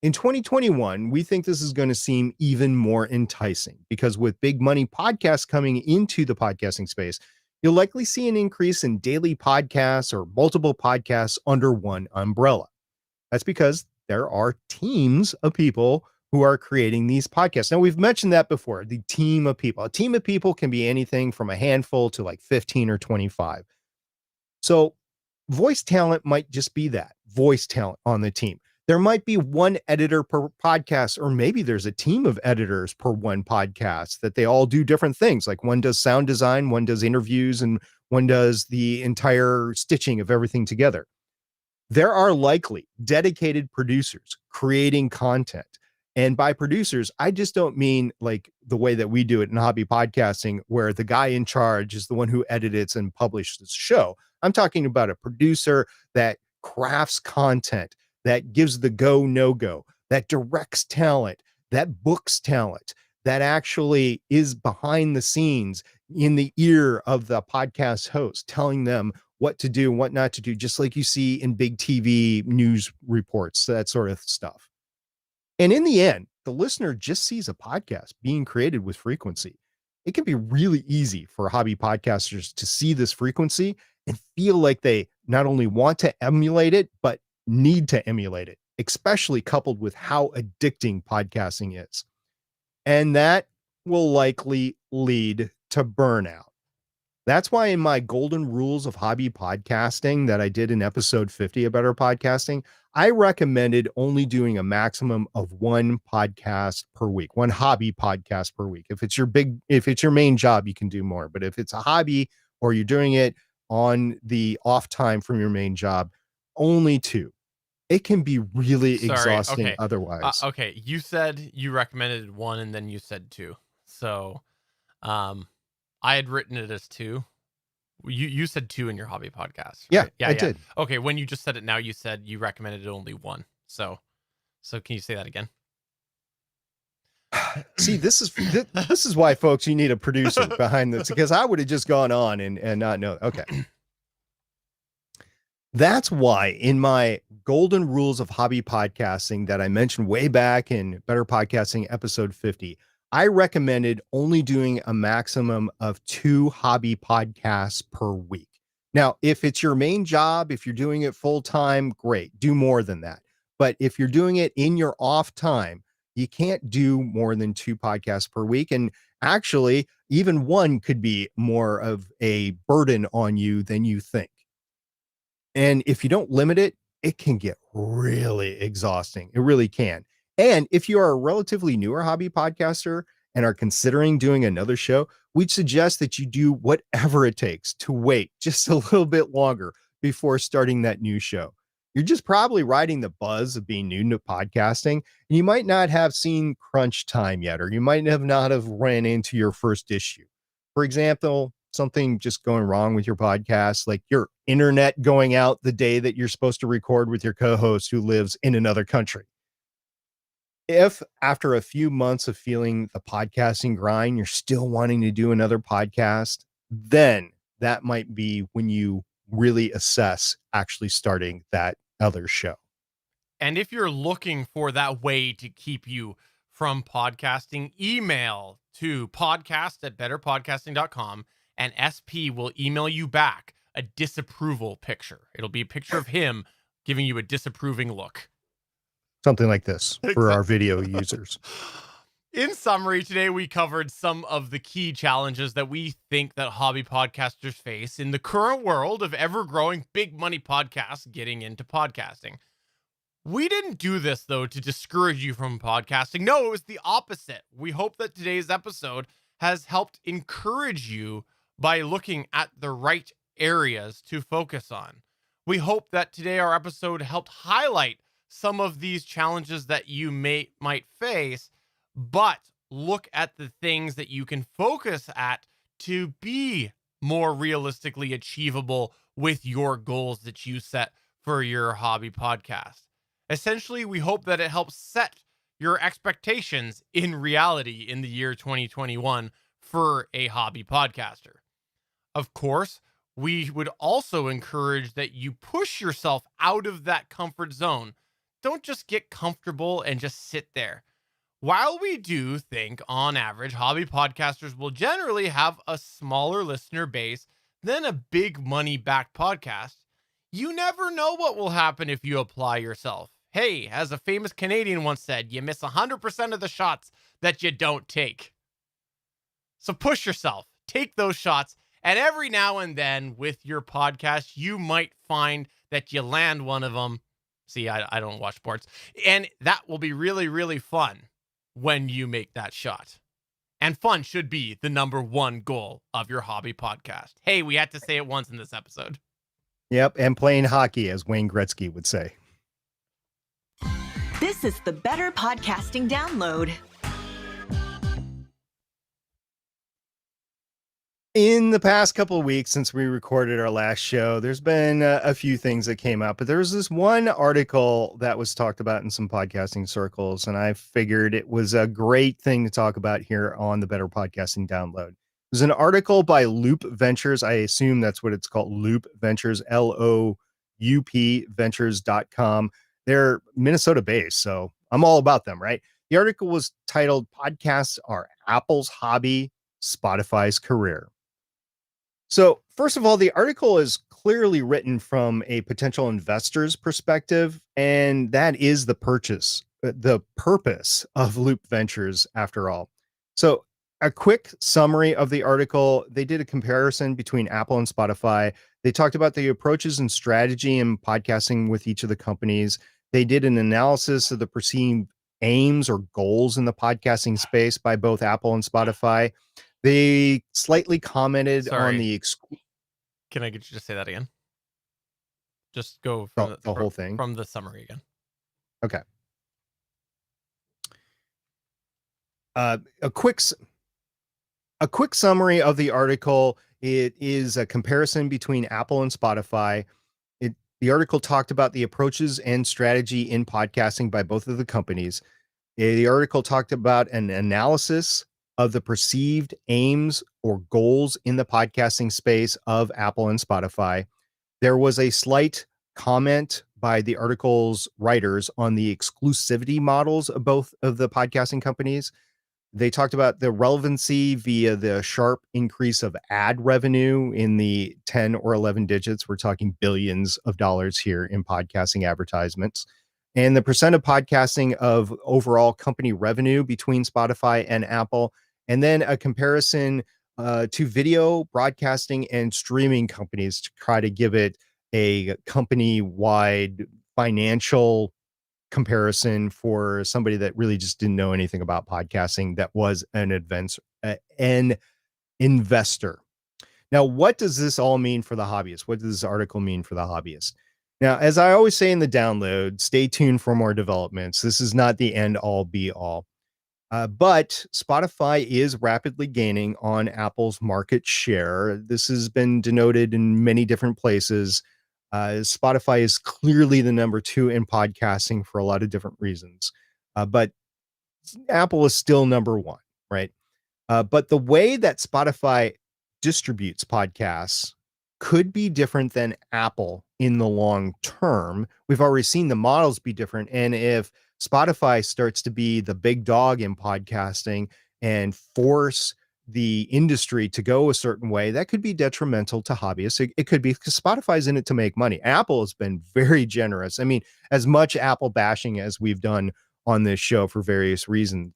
In 2021, we think this is going to seem even more enticing because with big money podcasts coming into the podcasting space, you'll likely see an increase in daily podcasts or multiple podcasts under one umbrella. That's because there are teams of people who are creating these podcasts. Now, we've mentioned that before, the team of people. A team of people can be anything from a handful to like 15 or 25. So voice talent might just be that, voice talent on the team. There might be one editor per podcast, or maybe there's a team of editors per one podcast that they all do different things. Like one does sound design, one does interviews, and one does the entire stitching of everything together. There are likely dedicated producers creating content. And by producers, I just don't mean like the way that we do it in hobby podcasting, where the guy in charge is the one who edits and publishes the show. I'm talking about a producer that crafts content, that gives the go, no go, that directs talent, that books talent, that actually is behind the scenes in the ear of the podcast host, telling them what to do and what not to do, just like you see in big TV news reports, that sort of stuff. And in the end, the listener just sees a podcast being created with frequency. It can be really easy for hobby podcasters to see this frequency and feel like they not only want to emulate it, but need to emulate it, especially coupled with how addicting podcasting is. And that will likely lead to burnout. That's why in my golden rules of hobby podcasting that I did in episode 50 of Better Podcasting, I recommended only doing a maximum of one podcast per week, one hobby podcast per week. If it's your main job, you can do more. But if it's a hobby or you're doing it on the off time from your main job, only two. It can be really exhausting okay. otherwise. Okay, you said you recommended one and then you said two. So I had written it as two. You said two in your hobby podcast. Yeah, right? Yeah, I did. Okay, when you just said it now, you said you recommended only one. So can you say that again? See, this is why, folks, you need a producer behind this, because I would have just gone on and not know. Okay. That's why in my golden rules of hobby podcasting that I mentioned way back in Better Podcasting episode 50, I recommended only doing a maximum of 2 hobby podcasts per week. Now, if it's your main job, if you're doing it full time, great, do more than that. But if you're doing it in your off time, you can't do more than 2 podcasts per week. And actually, even one could be more of a burden on you than you think. And if you don't limit it, it can get really exhausting. It really can. And if you are a relatively newer hobby podcaster and are considering doing another show, we'd suggest that you do whatever it takes to wait just a little bit longer before starting that new show. You're just probably riding the buzz of being new to podcasting, and you might not have seen crunch time yet, or you might not have ran into your first issue. For example, something just going wrong with your podcast, like your internet going out the day that you're supposed to record with your co-host who lives in another country. If after a few months of feeling the podcasting grind, you're still wanting to do another podcast, then that might be when you really assess actually starting that other show. And if you're looking for that way to keep you from podcasting, email to podcast@betterpodcasting.com and SP will email you back a disapproval picture. It'll be a picture of him giving you a disapproving look. Something like this for our video users. In summary, today we covered some of the key challenges that we think that hobby podcasters face in the current world of ever-growing big money podcasts getting into podcasting. We didn't do this, though, to discourage you from podcasting. No, it was the opposite. We hope that today's episode has helped encourage you by looking at the right areas to focus on. We hope that today our episode helped highlight some of these challenges that you might face, but look at the things that you can focus at to be more realistically achievable with your goals that you set for your hobby podcast. Essentially, we hope that it helps set your expectations in reality in the year 2021 for a hobby podcaster. Of course, we would also encourage that you push yourself out of that comfort zone. Don't just get comfortable and just sit there. While we do think, on average, hobby podcasters will generally have a smaller listener base than a big money backed podcast, you never know what will happen if you apply yourself. Hey, as a famous Canadian once said, you miss 100% of the shots that you don't take. So push yourself, take those shots, and every now and then with your podcast, you might find that you land one of them. See, I don't watch sports. And that will be really, really fun when you make that shot. And fun should be the number one goal of your hobby podcast. Hey, we had to say it once in this episode. Yep. And playing hockey, as Wayne Gretzky would say. This is the Better Podcasting Download. In the past couple of weeks since we recorded our last show, there's been a few things that came up, but there was this one article that was talked about in some podcasting circles, and I figured it was a great thing to talk about here on the Better Podcasting Download. There's an article by Loop Ventures. I assume that's what it's called, Loop Ventures, Loup Ventures.com. They're Minnesota based, so I'm all about them, right? The article was titled, "Podcasts Are Apple's Hobby, Spotify's Career." So first of all, the article is clearly written from a potential investor's perspective, and that is the purpose of Loop Ventures after all. So a quick summary of the article, they did a comparison between Apple and Spotify. They talked about the approaches and strategy in podcasting with each of the companies. They did an analysis of the perceived aims or goals in the podcasting space by both Apple and Spotify. They slightly commented on the... Can I get you to say that again? Just go from the whole thing. From the summary again. Okay. A quick summary of the article. It is a comparison between Apple and Spotify. The article talked about the approaches and strategy in podcasting by both of the companies. The article talked about an analysis of the perceived aims or goals in the podcasting space of Apple and Spotify. There was a slight comment by the article's writers on the exclusivity models of both of the podcasting companies. They talked about the relevancy via the sharp increase of ad revenue in the 10 or 11 digits. We're talking billions of dollars here in podcasting advertisements. And the percent of podcasting of overall company revenue between Spotify and Apple, and then a comparison to video broadcasting and streaming companies to try to give it a company-wide financial comparison for somebody that really just didn't know anything about podcasting, that was an investor. Now, what does this all mean for the hobbyist? What does this article mean for the hobbyist? Now, as I always say in the download, stay tuned for more developments. This is not the end all be all. But Spotify is rapidly gaining on Apple's market share. This has been denoted in many different places. Spotify is clearly the number 2 in podcasting for a lot of different reasons. But Apple is still number 1, right? But the way that Spotify distributes podcasts could be different than Apple in the long term. We've already seen the models be different. And if Spotify starts to be the big dog in podcasting and force the industry to go a certain way, that could be detrimental to hobbyists. It could be, because Spotify's in it to make money. Apple has been very generous. I mean, as much Apple bashing as we've done on this show for various reasons,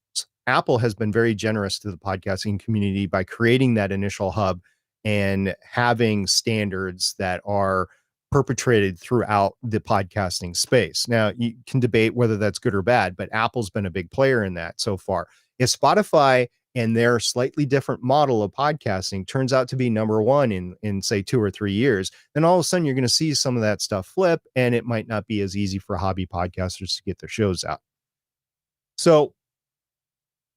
Apple has been very generous to the podcasting community by creating that initial hub and having standards that are perpetrated throughout the podcasting space. Now, you can debate whether that's good or bad, but Apple's been a big player in that so far. If Spotify and their slightly different model of podcasting turns out to be number 1 in say 2 or 3 years, then all of a sudden you're going to see some of that stuff flip, and it might not be as easy for hobby podcasters to get their shows out. So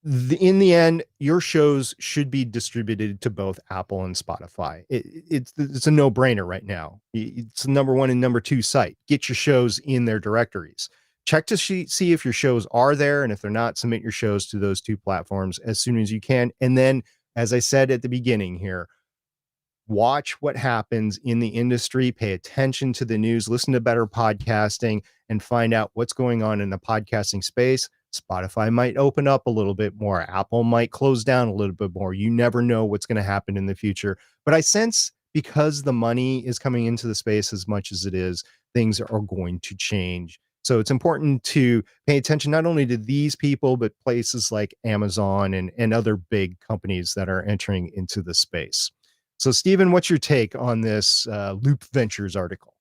in the end, your shows should be distributed to both Apple and Spotify. It's a no-brainer right now. It's the number one and number two site. Get your shows in their directories. Check to see if your shows are there, and if they're not, submit your shows to those two platforms as soon as you can. And then, as I said at the beginning here, watch what happens in the industry, pay attention to the news, listen to better podcasting, and find out what's going on in the podcasting space. Spotify might open up a little bit more. Apple might close down a little bit more. You never know what's going to happen in the future. But I sense because the money is coming into the space as much as it is, things are going to change. So it's important to pay attention not only to these people, but places like Amazon and other big companies that are entering into the space. So, Stephen, what's your take on this Loop Ventures article?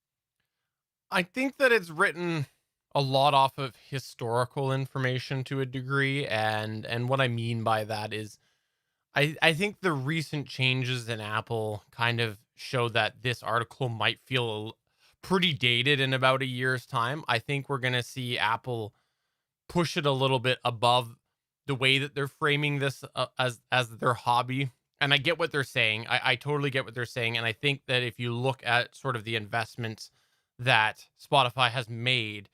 I think that it's written a lot off of historical information to a degree, and what I mean by that is I think the recent changes in Apple kind of show that this article might feel pretty dated in about a year's time. I think we're going to see Apple push it a little bit above the way that they're framing this as their hobby. And I get what they're saying. I totally get what they're saying. And I think that if you look at sort of the investments that Spotify has made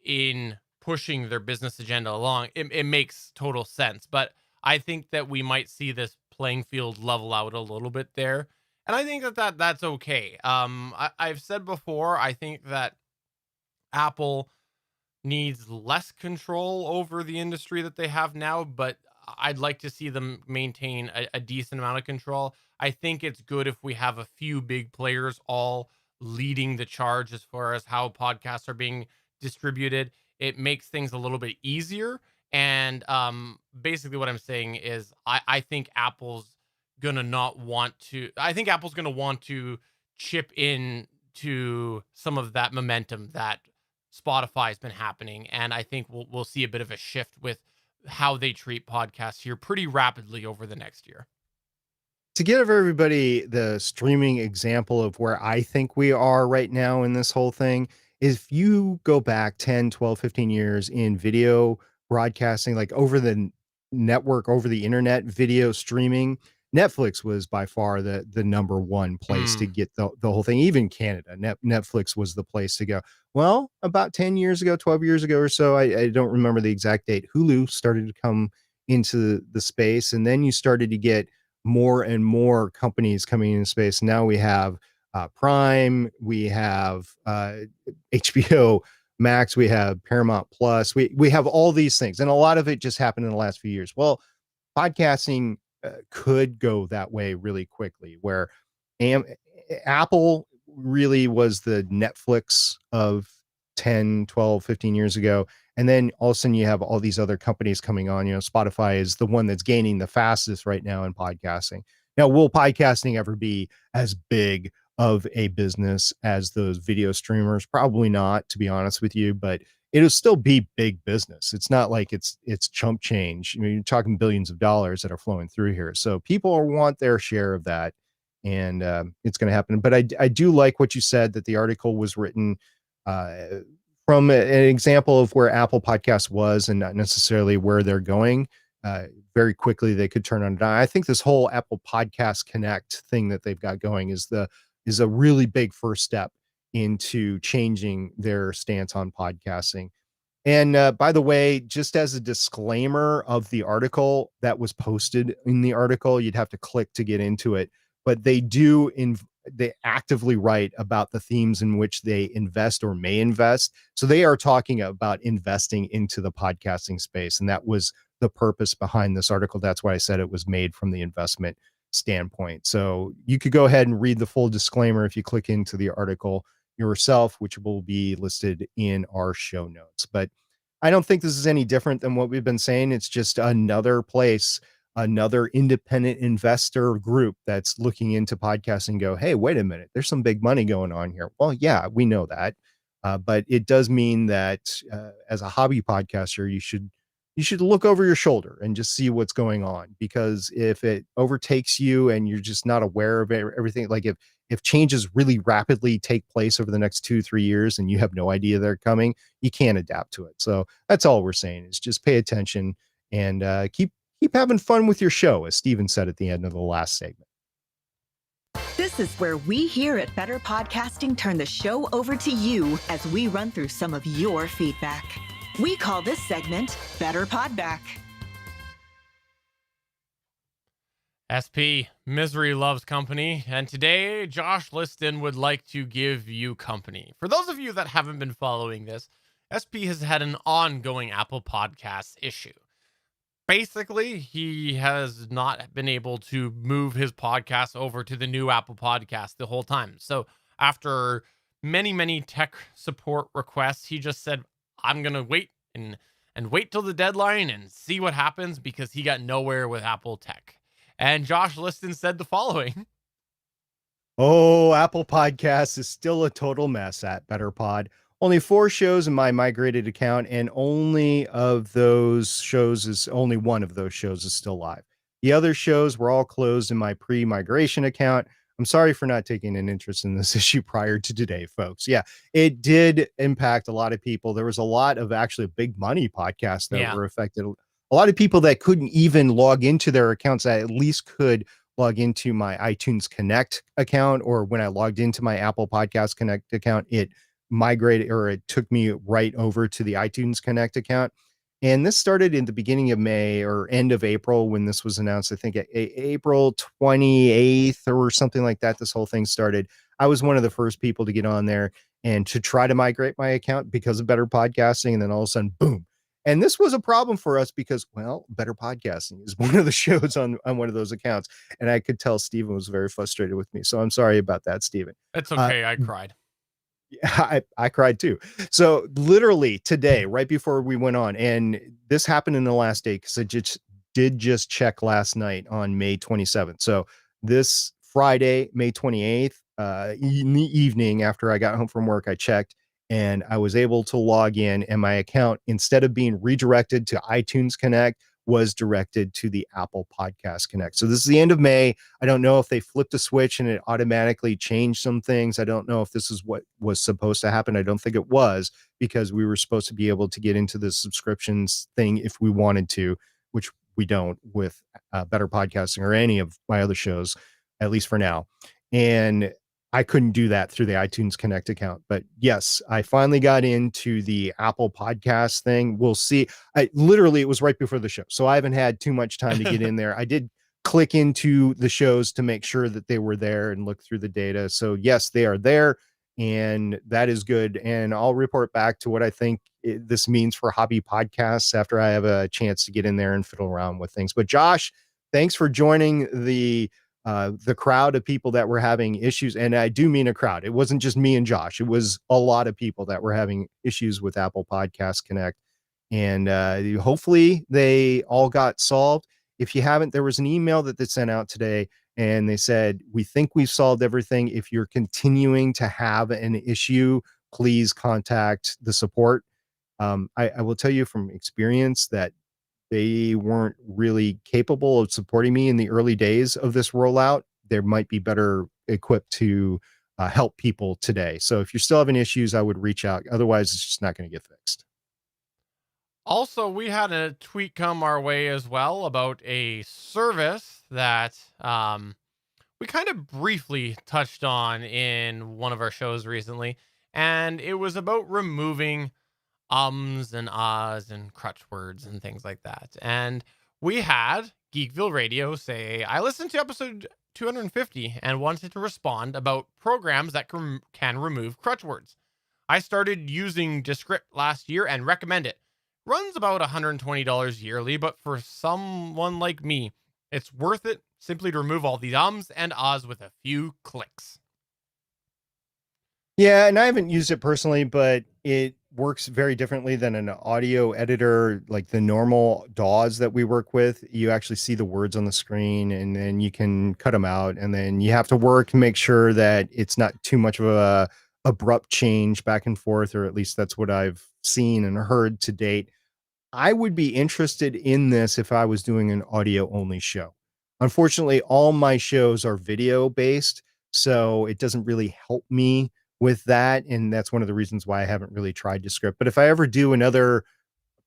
in pushing their business agenda along, it makes total sense. But I think that we might see this playing field level out a little bit there. And I think that's okay. I've said before, I think that Apple needs less control over the industry that they have now, but I'd like to see them maintain a decent amount of control. I think it's good if we have a few big players all leading the charge as far as how podcasts are being distributed. It makes things a little bit easier. And basically what I'm saying is I think Apple's gonna not want to I think Apple's gonna want to chip in to some of that momentum that Spotify has been happening. And I think we'll see a bit of a shift with how they treat podcasts here pretty rapidly over the next year. To give everybody the streaming example of where I think we are right now in this whole thing, if you go back 10, 12, 15 years in video broadcasting, like over the network, over the internet, video streaming, Netflix was by far the number one place to get the whole thing. Even Canada, Netflix was the place to go. Well, about 10 years ago, 12 years ago or so, I don't remember the exact date, Hulu started to come into the space. And then you started to get more and more companies coming into space. Now we have Prime, we have HBO Max, we have Paramount Plus, we have all these things. And a lot of it just happened in the last few years. Well, podcasting could go that way really quickly, where Apple really was the Netflix of 10, 12, 15 years ago. And then all of a sudden you have all these other companies coming on. Spotify is the one that's gaining the fastest right now in podcasting. Now, will podcasting ever be as big of a business as those video streamers? Probably not, to be honest with you, but it'll still be big business. It's not like it's chump change. You're talking billions of dollars that are flowing through here. So people want their share of that, and it's going to happen. But I do like what you said, that the article was written from an example of where Apple Podcasts was and not necessarily where they're going. Very quickly, they could turn on a dime. I think this whole Apple Podcast Connect thing that they've got going is a really big first step into changing their stance on podcasting. And by the way, just as a disclaimer of the article that was posted in the article, you'd have to click to get into it, but they actively write about the themes in which they invest or may invest. So they are talking about investing into the podcasting space. And that was the purpose behind this article. That's why I said it was made from the investment standpoint. So you could go ahead and read the full disclaimer if you click into the article yourself, which will be listed in our show notes. But I don't think this is any different than what we've been saying. It's just another place, another independent investor group that's looking into podcasting and go, hey, wait a minute, there's some big money going on here. Well, yeah, we know that. But it does mean that as a hobby podcaster, you should look over your shoulder and just see what's going on, because if it overtakes you and you're just not aware of everything, like if changes really rapidly take place over the next 2-3 years and you have no idea they're coming, you can't adapt to it. So that's all we're saying, is just pay attention and keep having fun with your show, as Steven said at the end of the last segment. This is where we here at Better Podcasting turn the show over to you as we run through some of your feedback. We call this segment Better Podback. SP, misery loves company, and today Josh Liston would like to give you company. For those of you that haven't been following this, SP has had an ongoing Apple Podcasts issue. Basically, he has not been able to move his podcast over to the new Apple Podcast the whole time. So after many tech support requests, he just said, I'm going to wait and wait till the deadline and see what happens, because he got nowhere with Apple Tech. And Josh Liston said the following. Oh, Apple Podcasts is still a total mess at BetterPod. Only 4 shows in my migrated account, and only one of those shows is still live. The other shows were all closed in my pre-migration account. I'm sorry for not taking an interest in this issue prior to today, folks. Yeah, it did impact a lot of people. There was a lot of actually big money podcasts that were affected. A lot of people that couldn't even log into their accounts, that at least could log into my iTunes Connect account, or when I logged into my Apple Podcast Connect account, it migrated, or it took me right over to the iTunes Connect account. And this started in the beginning of May or end of April when this was announced. I think April 28th or something like that, this whole thing started. I was one of the first people to get on there and to try to migrate my account because of Better Podcasting. And then all of a sudden, boom. And this was a problem for us because, well, Better Podcasting is one of the shows on one of those accounts. And I could tell Steven was very frustrated with me. So I'm sorry about that, Steven. It's okay. I cried. I cried too. So literally today, right before we went on, and this happened in the last day, because I did just check last night on May 27th. So this Friday, May 28th, in the evening after I got home from work, I checked and I was able to log in, and my account, instead of being redirected to iTunes Connect, was directed to the Apple Podcast Connect. So this is the end of May. I don't know if they flipped a switch and it automatically changed some things. I don't know if this is what was supposed to happen. I don't think it was, because we were supposed to be able to get into the subscriptions thing if we wanted to, which we don't with Better Podcasting or any of my other shows, at least for now. And I couldn't do that through the iTunes Connect account. But yes, I finally got into the Apple Podcast thing. We'll see. It was right before the show, so I haven't had too much time to get in there. I did click into the shows to make sure that they were there and look through the data. So yes, they are there, and that is good. And I'll report back to what I think this means for hobby podcasts after I have a chance to get in there and fiddle around with things. But Josh, thanks for joining the crowd of people that were having issues. And I do mean a crowd. It wasn't just me and Josh. It was a lot of people that were having issues with Apple Podcast Connect. And hopefully they all got solved. If you haven't, there was an email that they sent out today, and they said, we think we've solved everything. If you're continuing to have an issue, please contact the support. I will tell you from experience that they weren't really capable of supporting me in the early days of this rollout. They might be better equipped to help people today. So if you're still having issues, I would reach out. Otherwise, it's just not going to get fixed. Also, we had a tweet come our way as well about a service that we kind of briefly touched on in one of our shows recently. And it was about removing ums and ahs and crutch words and things like that. And we had Geekville Radio say, I listened to episode 250 and wanted to respond about programs that can remove crutch words. I started using Descript last year and recommend it. Runs about $120 yearly, but for someone like me, it's worth it simply to remove all the ums and ahs with a few clicks. Yeah, and I haven't used it personally, but it works very differently than an audio editor, like the normal DAWs that we work with. You actually see the words on the screen, and then you can cut them out, and then you have to work to make sure that it's not too much of a abrupt change back and forth, or at least that's what I've seen and heard to date. I would be interested in this if I was doing an audio only show. Unfortunately, all my shows are video based, so it doesn't really help me with that. And that's one of the reasons why I haven't really tried Descript. But if I ever do another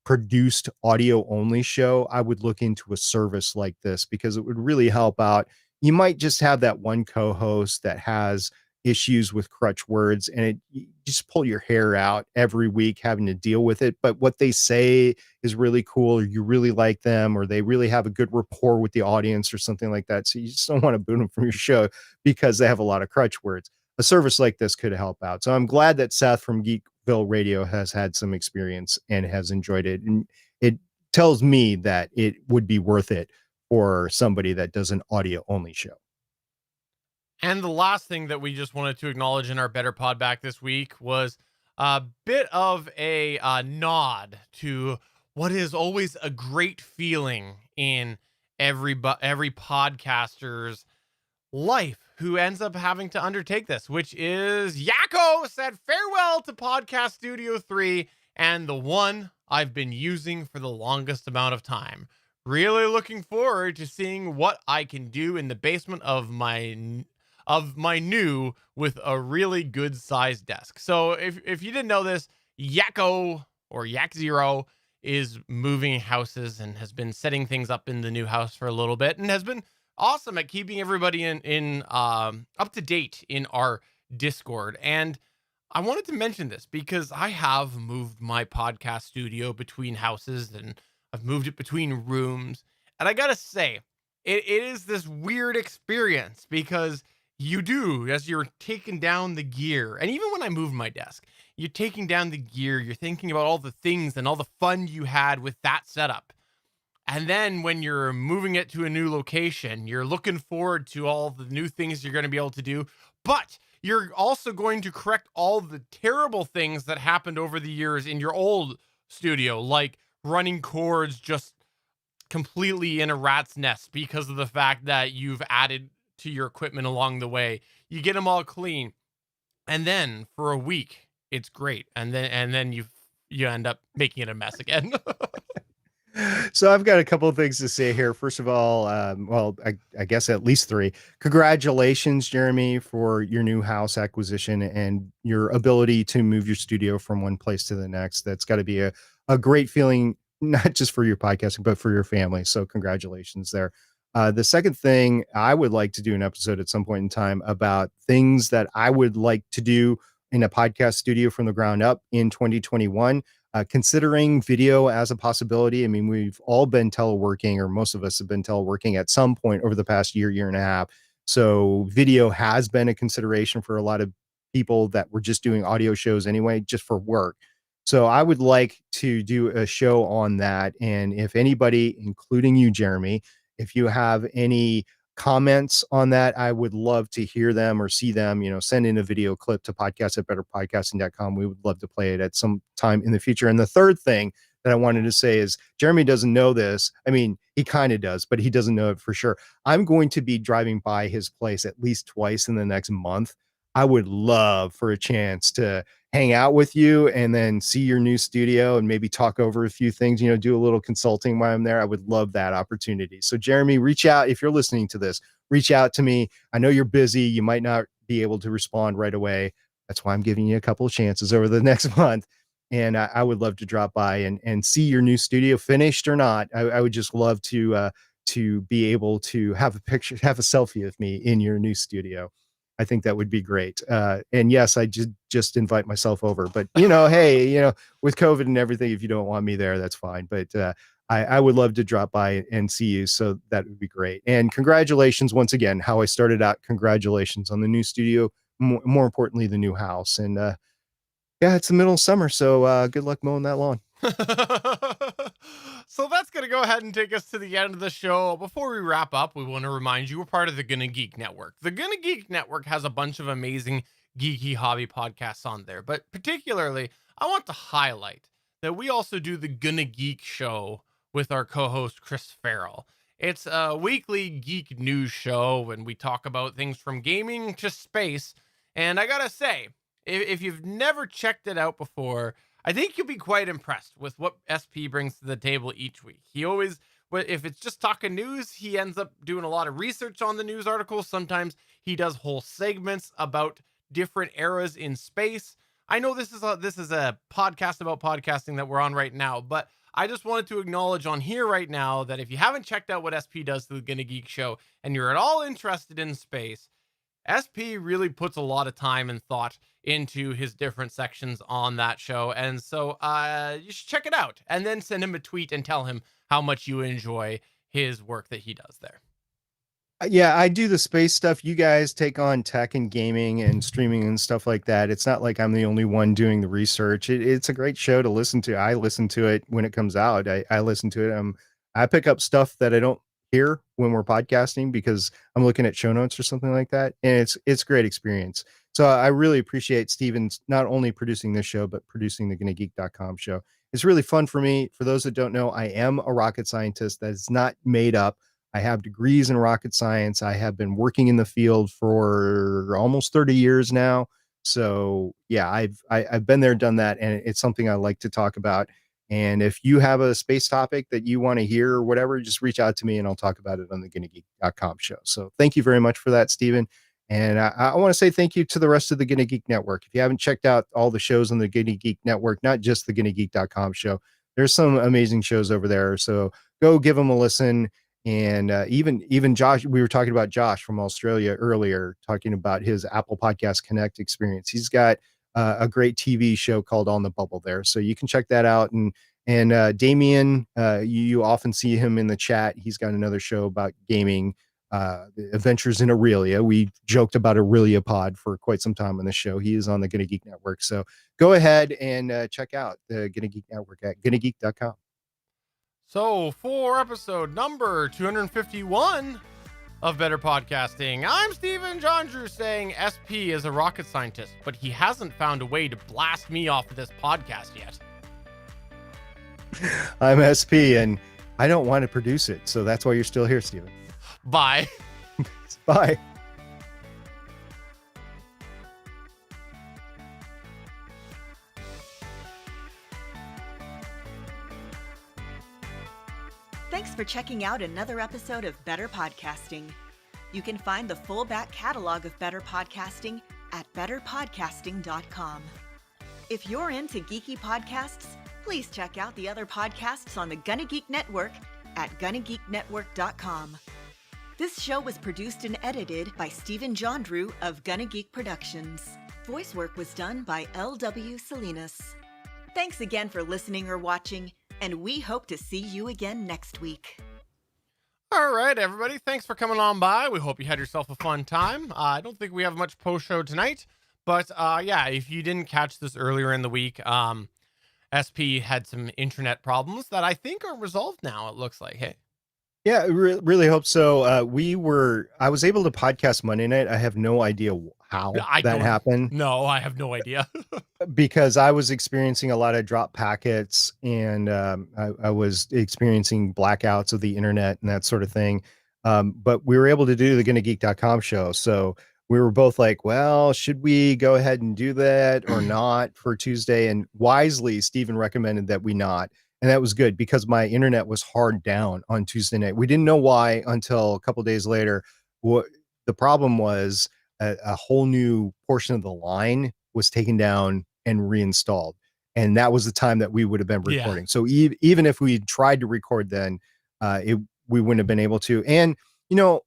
produced audio only show, I would look into a service like this because it would really help out. You might just have that one co-host that has issues with crutch words, and you just pull your hair out every week having to deal with it. But what they say is really cool, or you really like them, or they really have a good rapport with the audience or something like that. So you just don't want to boot them from your show because they have a lot of crutch words. A service like this could help out. So I'm glad that Seth from Geekville Radio has had some experience and has enjoyed it. And it tells me that it would be worth it for somebody that does an audio only show. And the last thing that we just wanted to acknowledge in our Better Pod Back this week was a bit of a nod to what is always a great feeling in every podcaster's life who ends up having to undertake this, which is Yakko said farewell to Podcast Studio 3 and the one I've been using for the longest amount of time. Really looking forward to seeing what I can do in the basement of my new with a really good sized desk. So if you didn't know this, Yakko or Yak Zero is moving houses and has been setting things up in the new house for a little bit and has been awesome at keeping everybody in up to date in our Discord. And I wanted to mention this because I have moved my podcast studio between houses and I've moved it between rooms. And I gotta say, it is this weird experience because you do, as you're taking down the gear, and even when I moved my desk, you're taking down the gear, you're thinking about all the things and all the fun you had with that setup. And then when you're moving it to a new location, you're looking forward to all the new things you're going to be able to do, but you're also going to correct all the terrible things that happened over the years in your old studio, like running cords just completely in a rat's nest because of the fact that you've added to your equipment along the way. You get them all clean, and then for a week it's great, and then you end up making it a mess again. So I've got a couple of things to say here. First of all, I guess at least three. Congratulations, Jeremy, for your new house acquisition and your ability to move your studio from one place to the next. That's got to be a great feeling, not just for your podcasting, but for your family. So congratulations there. The second thing, I would like to do an episode at some point in time about things that I would like to do in a podcast studio from the ground up in 2021. Considering video as a possibility. I mean, we've all been teleworking, or most of us have been teleworking at some point over the past year and a half. So video has been a consideration for a lot of people that were just doing audio shows anyway, just for work. So I would like to do a show on that. And if anybody, including you, Jeremy, if you have any comments on that, I would love to hear them or see them. Send in a video clip to podcast@betterpodcasting.com. We would love to play it at some time in the future. And the third thing that I wanted to say is Jeremy doesn't know this. I mean, he kind of does, but he doesn't know it for sure. I'm going to be driving by his place at least twice in the next month. I would love for a chance to hang out with you and then see your new studio and maybe talk over a few things, do a little consulting while I'm there. I would love that opportunity. So Jeremy, reach out. If you're listening to this, reach out to me. I know you're busy. You might not be able to respond right away. That's why I'm giving you a couple of chances over the next month. And I would love to drop by and see your new studio, finished or not. I would just love to be able to have a picture, have a selfie of me in your new studio. I think that would be great. And yes, I just invite myself over, but hey, with COVID and everything, if you don't want me there, that's fine. But I would love to drop by and see you. So that would be great. And congratulations once again, how I started out. Congratulations on the new studio. More importantly, the new house. And yeah, it's the middle of summer. So good luck mowing that lawn. So that's going to go ahead and take us to the end of the show. Before we wrap up, we want to remind you we're part of the Gonna Geek Network. The Gonna Geek Network has a bunch of amazing geeky hobby podcasts on there, but particularly I want to highlight that we also do the Gonna Geek show with our co-host Chris Farrell. It's a weekly geek news show and we talk about things from gaming to space. And I gotta say, if you've never checked it out before, I think you'll be quite impressed with what SP brings to the table each week. He always, if it's just talking news, he ends up doing a lot of research on the news articles. Sometimes he does whole segments about different eras in space. I know this is a podcast about podcasting that we're on right now, but I just wanted to acknowledge on here right now that if you haven't checked out what SP does to the Gonna Geek Show and you're at all interested in space, SP really puts a lot of time and thought into his different sections on that show. And so you should check it out and then send him a tweet and tell him how much you enjoy his work that he does there. Yeah, I do the space stuff. You guys take on tech and gaming and streaming and stuff like that. It's not like I'm the only one doing the research. It's a great show to listen to. I listen to it when it comes out. I listen to it. I pick up stuff that I don't hear when we're podcasting because I'm looking at show notes or something like that. And it's a great experience. So I really appreciate Steven's not only producing this show, but producing the GonnaGeek.com show. It's really fun for me. For those that don't know, I am a rocket scientist. That is not made up. I have degrees in rocket science. I have been working in the field for almost 30 years now. So yeah, I've been there, done that, and it's something I like to talk about. And if you have a space topic that you want to hear or whatever, just reach out to me and I'll talk about it on the GonnaGeek.com show. So thank you very much for that, Stephen. And I want to say thank you to the rest of the Gonna Geek Network. If you haven't checked out all the shows on the Gonna Geek Network, not just the GonnaGeek.com show, there's some amazing shows over there. So go give them a listen. And even Josh, we were talking about Josh from Australia earlier, talking about his Apple Podcast Connect experience. He's got a great TV show called On the Bubble there, so you can check that out. And Damien, you often see him in the chat. He's got another show about gaming, Adventures in Aurelia. We joked about Aurelia Pod for quite some time on the show. He is on the Gonna Geek Network, so go ahead and check out the Gonna Geek Network at GonnaGeek.com. So for episode number 251 of Better Podcasting, I'm Stephen John Drew saying SP is a rocket scientist, but he hasn't found a way to blast me off of this podcast yet. I'm SP and I don't want to produce it, so that's why you're still here, Stephen. Bye. Bye. Thanks for checking out another episode of Better Podcasting. You can find the full back catalog of Better Podcasting at betterpodcasting.com. If you're into geeky podcasts, please check out the other podcasts on the Gonna Geek Network at GonnaGeekNetwork.com. This show was produced and edited by Stephen John Drew of Gonna Geek Productions. Voice work was done by L.W. Salinas. Thanks again for listening or watching, and we hope to see you again next week. All right, everybody. Thanks for coming on by. We hope you had yourself a fun time. I don't think we have much post-show tonight, but yeah, if you didn't catch this earlier in the week, SP had some internet problems that I think are resolved now, it looks like. Hey. Yeah, really hope so. I was able to podcast Monday night. I have no idea how that happened. No, I have no idea. Because I was experiencing a lot of drop packets and I was experiencing blackouts of the internet and that sort of thing. But we were able to do the GonnaGeek.com show. So we were both like, well, should we go ahead and do that or not for Tuesday? And wisely, Stephen recommended that we not. And that was good because my internet was hard down on Tuesday night. We didn't know why until a couple of days later. What the problem was, a whole new portion of the line was taken down and reinstalled. And that was the time that we would have been recording. Yeah. So even if we tried to record then, we wouldn't have been able to. And, you know,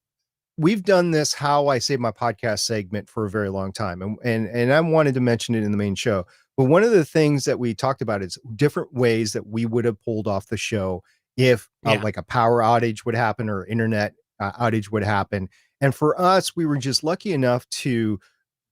we've done this How I Save My Podcast segment for a very long time. And I wanted to mention it in the main show. But one of the things that we talked about is different ways that we would have pulled off the show if like a power outage would happen or internet outage would happen. And for us, we were just lucky enough to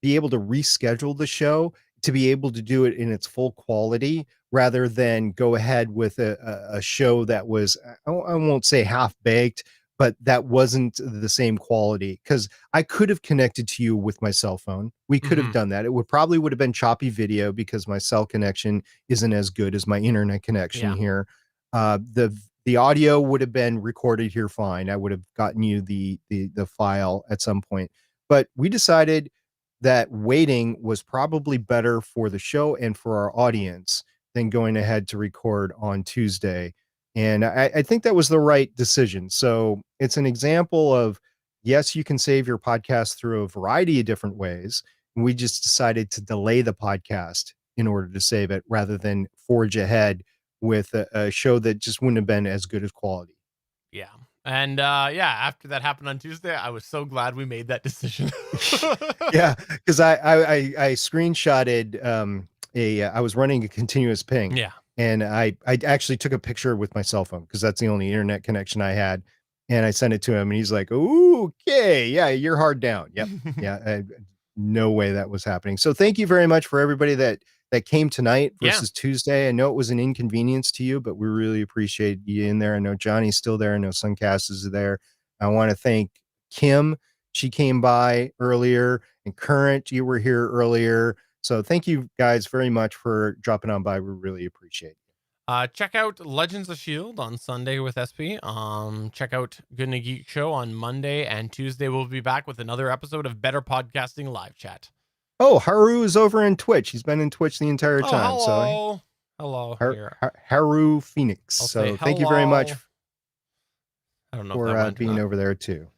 be able to reschedule the show to be able to do it in its full quality rather than go ahead with a show that was, I won't say half baked, but that wasn't the same quality, because I could have connected to you with my cell phone. We could have done that. It would have been choppy video because my cell connection isn't as good as my internet connection here. The audio would have been recorded here fine. I would have gotten you the file at some point. But we decided that waiting was probably better for the show and for our audience than going ahead to record on Tuesday. And I think that was the right decision. So it's an example of, yes, you can save your podcast through a variety of different ways. And we just decided to delay the podcast in order to save it rather than forge ahead with a show that just wouldn't have been as good as quality. Yeah. And after that happened on Tuesday, I was so glad we made that decision. Yeah, because I screenshotted I was running a continuous ping. Yeah. And I actually took a picture with my cell phone because that's the only internet connection I had. And I sent it to him and he's like, "Ooh, okay, yeah, you're hard down." Yep. Yeah. No way that was happening. So thank you very much for everybody that came tonight versus Tuesday. I know it was an inconvenience to you, but we really appreciate you in there. I know Johnny's still there. I know Suncast is there. I want to thank Kim. She came by earlier, and Current, you were here earlier. So thank you guys very much for dropping on by. We really appreciate it. Check out Legends of S.H.I.E.L.D. on Sunday with SP. Check out Good and Geek Show on Monday and Tuesday. We'll be back with another episode of Better Podcasting Live Chat. Oh, Haru is over in Twitch. He's been in Twitch the entire time. Hello. Hello. Haru Phoenix. So thank you very much I don't know for being over there too.